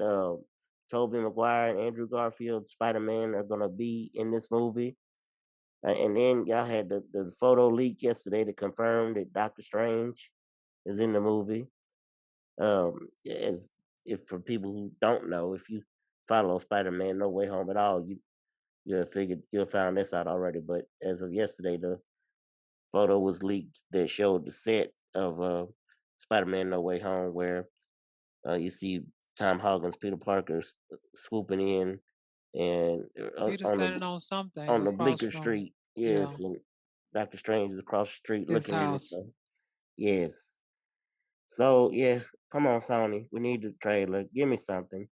Tobey Maguire and Andrew Garfield Spider-Man are gonna be in this movie. And then y'all had the photo leak yesterday to confirm that Doctor Strange is in the movie. As if for people who don't know, if you follow Spider-Man No Way Home at all, you'll found this out already. But as of yesterday, the photo was leaked that showed the set of Spider-Man No Way Home, where you see Tom Holland's Peter Parker swooping in, and Peter standing on something on the across Bleecker from, Street, yeah, yes, and Doctor Strange is across the street his looking in. house. Yes. So yeah, come on, Sony, we need the trailer. Give me something.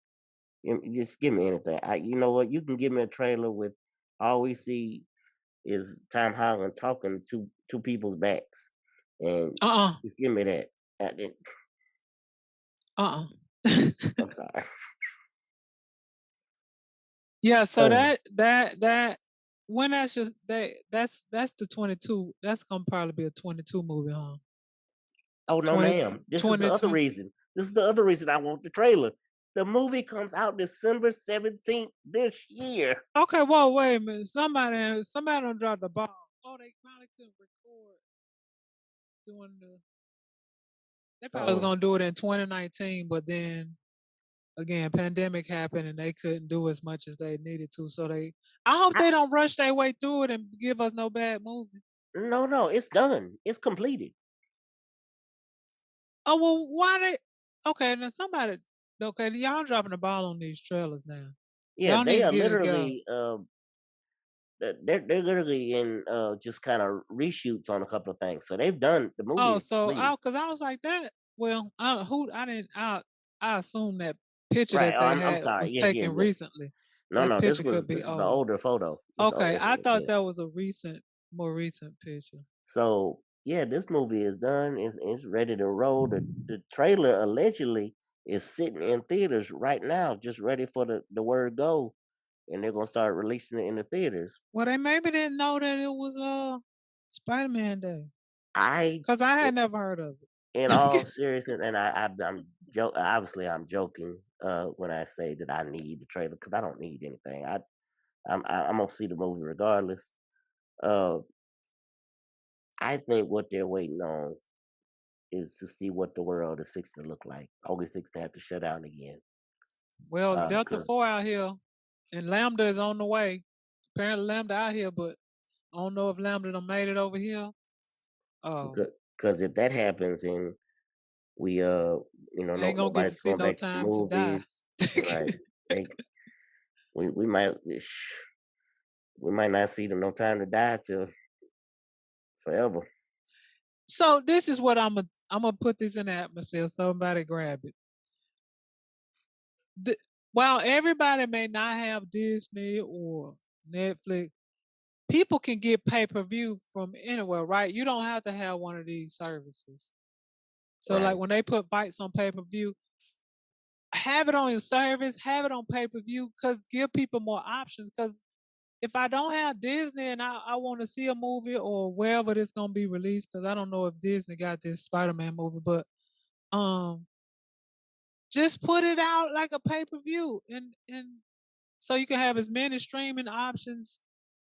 Just give me anything. You know what? You can give me a trailer with all we see is Tom Holland talking to two people's backs, and Uh-uh. just give me that. Uh-uh. I'm sorry. Yeah, so Uh, that when that's just that's the 22. That's gonna probably be a 22 movie, huh? oh no, 20 ma'am. This is the other 2020. reason. This is the other reason I want the trailer. The movie comes out December 17th this year. Okay, well, wait a minute. Somebody done dropped the ball. Oh, they probably couldn't record doing they probably was Oh gonna do it in 2019, but then again, pandemic happened and they couldn't do as much as they needed to. So I hope I, they don't rush their way through it and give us no bad movie. no, it's done. It's completed. Oh well, why they? Okay, then somebody. Okay, y'all dropping the ball on these trailers now. Yeah, Y'all need they to are get it together. literally they're literally in just kind of reshoots on a couple of things. So they've done the movie Oh, is so completed. because I was like that. Well, I didn't. I assume that picture Right. that Oh, they I'm had sorry. was Yeah, yeah, taken yeah. recently. That No, picture could be this is an old. older photo. Okay, I thought Yeah. that was a more recent picture. So yeah, this movie is done. It's ready to roll. The trailer allegedly is sitting in theaters right now, just ready for the word go, and they're gonna start releasing it in the theaters. Well, they maybe didn't know that it was Spider-Man Day I, because I had never heard of in all it. seriousness, and obviously I'm joking when I say that I need the trailer because I don't need anything. I'm gonna see the movie regardless. Uh, I think what they're waiting on is to see what the world is fixing to look like. Are we fixing to have to shut down again? Well, Delta Because 4 out here and Lambda is on the way. Apparently Lambda out here, but I don't know if Lambda done made it over here. Oh, because if that happens and we ain't gonna get to nobody's see going no back to the time to die. movies, right? They, we might we might not see them no time to die till forever. So this is what I'm gonna put this in the atmosphere. Somebody grab it. While everybody may not have Disney or Netflix, people can get pay-per-view from anywhere, right? You don't have to have one of these services. So like Right. when they put fights on pay-per-view, have it on your service, have it on pay-per-view, cause give people more options. Cause if I don't have Disney and I want to see a movie or wherever it's gonna be released, cause I don't know if Disney got this Spider-Man movie, but um just put it out like a pay-per-view and so you can have as many streaming options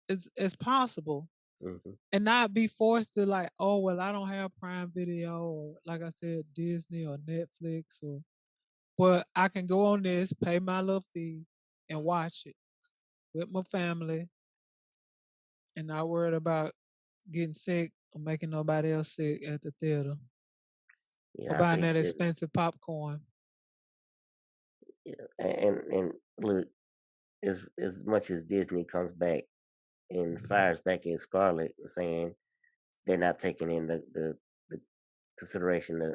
as possible Hmm. and not be forced to like, oh well, I don't have Prime Video or like I said, Disney or Netflix or but I can go on this, pay my little fee and watch it with my family and not worried about getting sick or making nobody else sick at the theater or Yeah, I buying think that that, expensive popcorn. yeah, and look, as much as Disney comes back and fires back at Scarlett saying they're not taking in the consideration of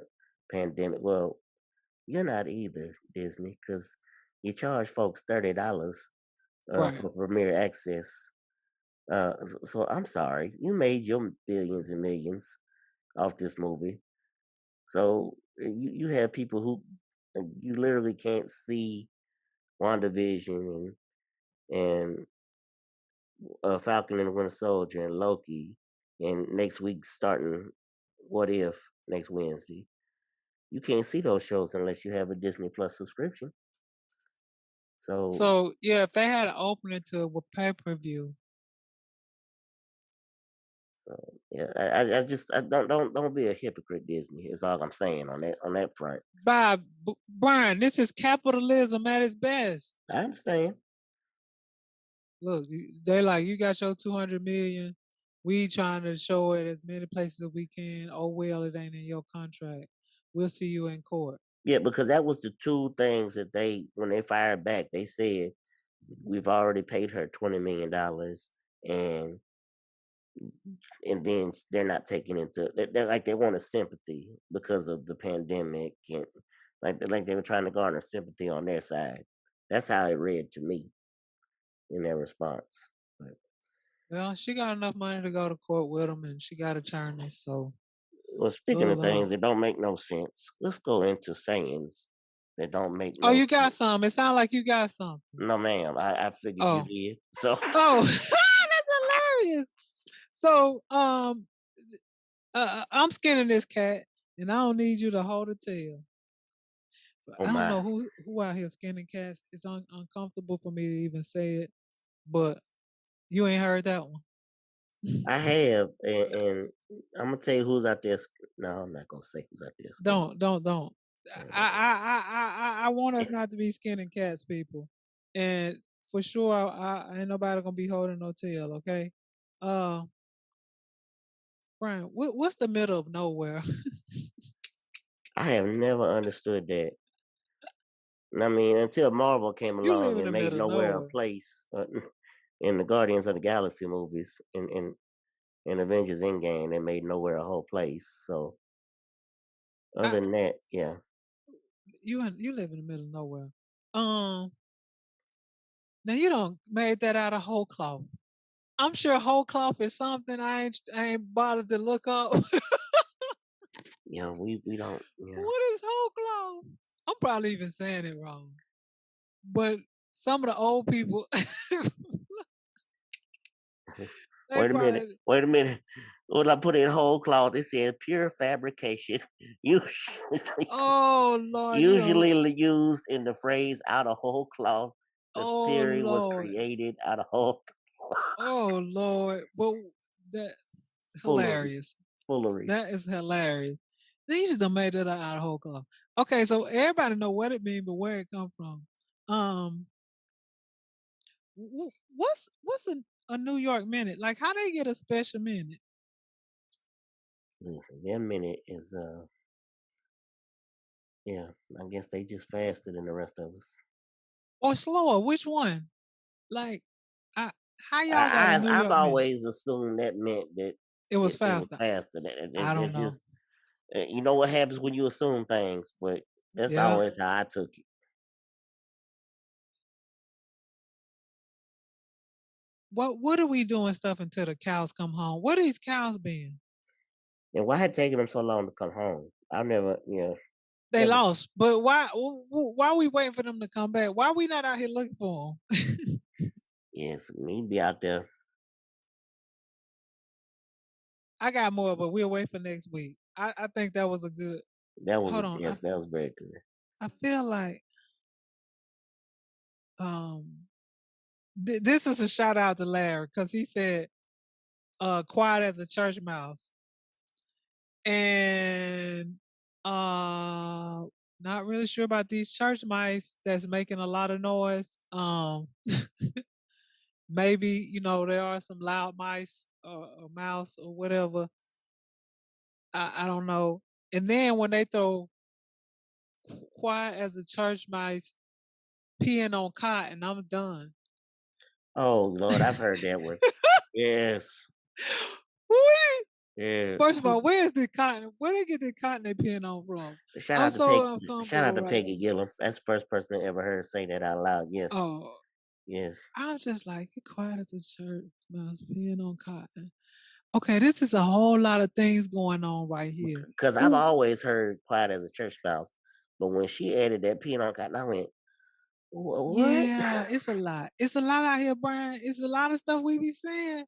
pandemic. Well, you're not either, Disney, because you charge folks $30 Right. for premiere access. So I'm sorry, you made your billions and millions off this movie. So you have people who you literally can't see WandaVision and Falcon and the Winter Soldier and Loki, and next week starting What If next Wednesday. You can't see those shows unless you have a Disney Plus subscription. So So yeah, if they had an opening to a pay per view, So yeah, I don't be a hypocrite, Disney. Is all I'm saying on that front. Brian, this is capitalism at its best. I understand. Look, they like, you got your 200 million. We trying to show it as many places as we can. Oh well, it ain't in your contract. We'll see you in court. Yeah, because that was the two things that when they fired back, they said we've already paid her $20 million, and then they're not taking into they're like they want a sympathy because of the pandemic, and like they were trying to garner sympathy on their side. That's how it read to me in their response. But, Well, she got enough money to go to court with them, and she got attorneys. So, well, speaking of things that don't make no sense, let's go into sayings that don't make no oh, you sense. got some. It sounds like you got something. No, ma'am. I figured Oh. you did. So Oh, that's hilarious. So, I'm skinning this cat, and I don't need you to hold a tail. oh I don't my. know who out here skinning cats. It's uncomfortable for me to even say it, but you ain't heard that one. I have, and I'm gonna tell you who's out there. No, I'm not gonna say who's out there. Don't. I want us not to be skinning cats, people, and for sure, I ain't nobody gonna be holding no tail. Okay, Brian, what's the middle of nowhere? I have never understood that. I mean, until Marvel came You live along in the and made middle of nowhere a nowhere. place in the Guardians of the Galaxy movies, in Avengers Endgame, they made nowhere a whole place. So, other than that, yeah. You live in the middle of nowhere. Now you don't made that out of whole cloth. I'm sure whole cloth is something I ain't bothered to look up. Yeah, we don't. Yeah. What is whole cloth? I'm probably even saying it wrong. But some of the old people Wait a minute. Wait a minute. When I put in whole cloth, it says pure fabrication. Oh Lord. Usually used in the phrase out of whole cloth. The Oh theory was Lord. created out of whole Oh Lord. But that hilarious. foolery. That is hilarious. They just done made it out of whole cloth. Okay, so everybody know what it means, but where it come from. What's a New York minute? Like, how they get a special minute? Listen, their minute is yeah, I guess they just faster than the rest of us. Or slower? Which one? Like, how y'all got a New I've York minute? always assumed that meant that It was it was faster. faster. I don't know. Just, you know what happens when you assume things, but that's Yeah. always how I took it. What are we doing stuff until the cows come home? Where these cows been? And why had taken them so long to come home? I've never, They never. lost, but why are we waiting for them to come back? Why are we not out here looking for them? Yes, me be out there. I got more, but we'll wait for next week. I think that was a good. That was Hold on. yes, that was very good. I feel like this is a shout out to Larry because he said quiet as a church mouse. And not really sure about these church mice that's making a lot of noise. Maybe, there are some loud mice or mouse or whatever. I don't know. And then when they throw quiet as a church mice peeing on cotton, I'm done. Oh Lord, I've heard that one. Yes. Yeah. First of all, where is the cotton? Where they get the cotton they peeing on from? Shout out to Peggy Gillum. That's the first person I ever heard say that out loud. Yes. Oh. Yes. I'm just like, get quiet as a church mouse peeing on cotton. Okay, this is a whole lot of things going on right here. Because I've always heard quiet as a church mouse, but when she added that peeing on cotton, I went, what? Yeah, it's a lot. It's a lot out here, Brian. It's a lot of stuff we be saying.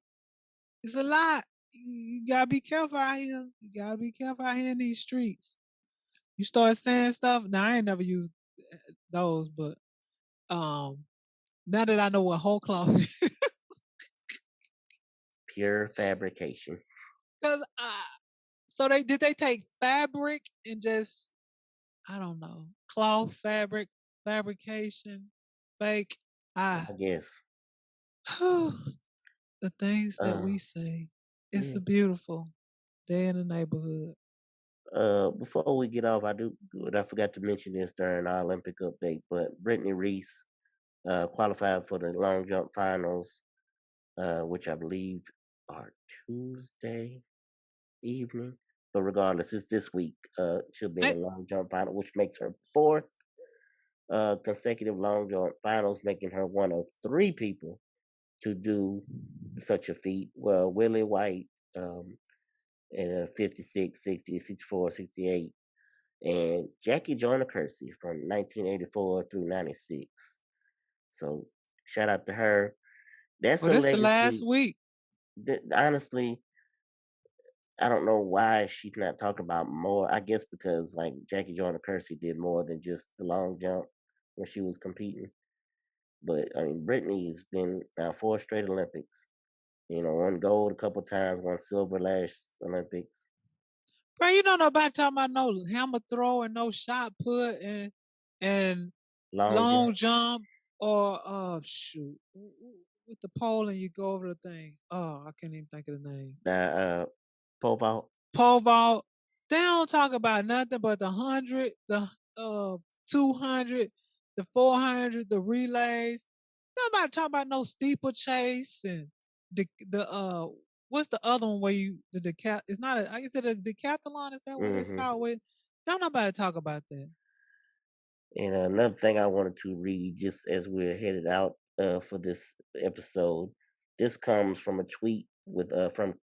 It's a lot. You gotta be careful out here. You gotta be careful out here in these streets. You start saying stuff. Now I ain't never used those, but now that I know what whole cloth is. Pure fabrication. Because so they take fabric and just, I don't know, cloth fabric, fabrication, fake. I guess. The things that we say. It's a beautiful day in the neighborhood. Before we get off, I forgot to mention this during our Olympic update, but Brittany Reese qualified for the long jump finals, which I believe are Tuesday evening. But regardless, it's this week. She'll be in the long jump final, which makes her fourth consecutive long jump finals, making her one of 3 people to do such a feat. Well, Willie White in 56, 60, 64, 68, and Jackie Joyner Kersey from 1984 through 96. So shout out to her. That's Well, a this legacy. the last week. Honestly, I don't know why she's not talking about more. I guess because like Jackie Joyner Kersey did more than just the long jump when she was competing. But I mean, Brittany's been now 4 straight Olympics. You know, 1 gold a couple times, 1 silver last Olympics. Bro, you don't know about talking about no hammer throw and no shot put and long jump or shoot with the pole and you go over the thing. Oh, I can't even think of the name. Pole vault. Pole vault. They don't talk about nothing but the 100, the 200, the 400, the relays. Nobody talk about no steeplechase and the what's the other one where you the decathlon? It's not a. Is it a decathlon? Is that what it's called? With don't nobody talk about that. And another thing I wanted to read just as we're headed out for this episode. This comes from a tweet with from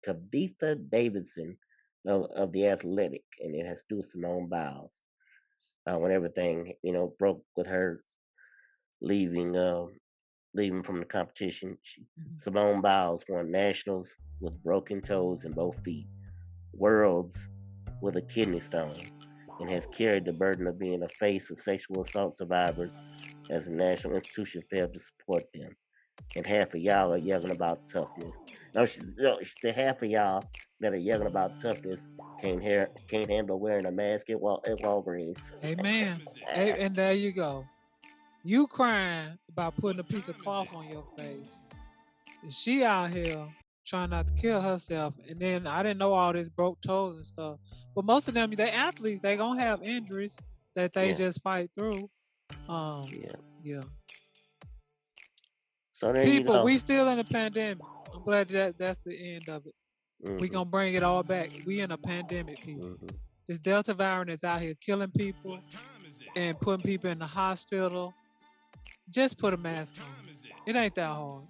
Kavitha Davidson of The Athletic, and it has to do with Simone Biles. When everything broke with her leaving from the competition, Simone Biles won nationals with broken toes in both feet, worlds with a kidney stone, and has carried the burden of being a face of sexual assault survivors as the national institution failed to support them. And half of y'all are yelling about toughness. No, she said half of y'all that are yelling about toughness can't handle wearing a mask at Walgreens. Amen. And there you go. You crying about putting a piece of cloth on your face. And she out here trying not to kill herself. And then I didn't know all this broke toes and stuff. But most of them, they athletes, they gonna have injuries that they just fight through. Yeah. So there people, you go. we still in a pandemic. I'm glad that's the end of it. We gonna bring it all back. We in a pandemic, people. This Delta variant is out here killing people and putting people in the hospital. Just put a mask on. It ain't that hard.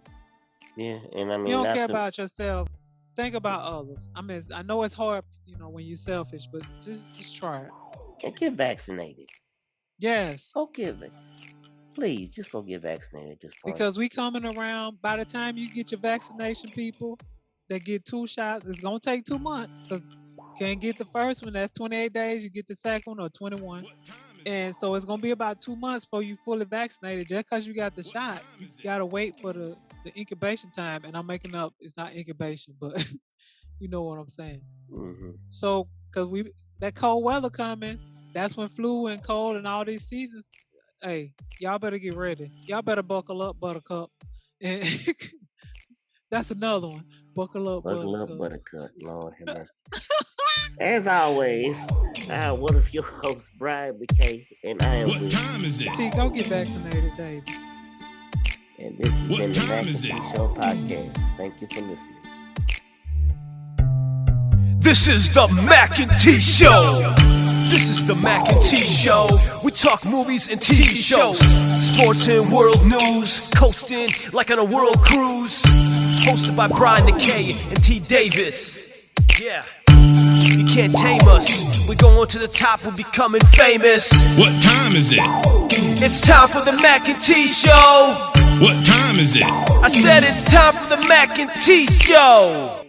Yeah, and I mean, you don't care about yourself. Think about others. I mean, I know it's hard, when you're selfish, but just try it. And get vaccinated. Yes. Go get it. Please, just go get vaccinated at this point. Because we coming around. By the time you get your vaccination, people that get 2 shots, it's gonna take 2 months. Because you can't get the first one. That's 28 days. You get the second one or 21. And so it's gonna be about 2 months before you fully vaccinated. Just because you got the shot, you gotta wait for the incubation time. And I'm making up, it's not incubation, but you know what I'm saying. So, because that cold weather coming, that's when flu and cold and all these seasons. Hey, y'all better get ready. Y'all better buckle up, Buttercup. And that's another one. Buckle up, Buttercup. Lord have mercy. As always, one of your hosts, Brian Mackay, and I am What time is it? T, go get vaccinated, Davis. And this has been the Mackay T Show podcast. Thank you for listening. This is the Mackay T Show. This is the Mackay T Show. We talk movies and TV shows, sports and world news, coasting like on a world cruise. Hosted by Brian Mackay and T Davis. Yeah. You can't tame us. We go on to the top, we'll be becoming famous. What time is it? It's time for the Mackay T Show. What time is it? I said it's time for the Mackay T Show.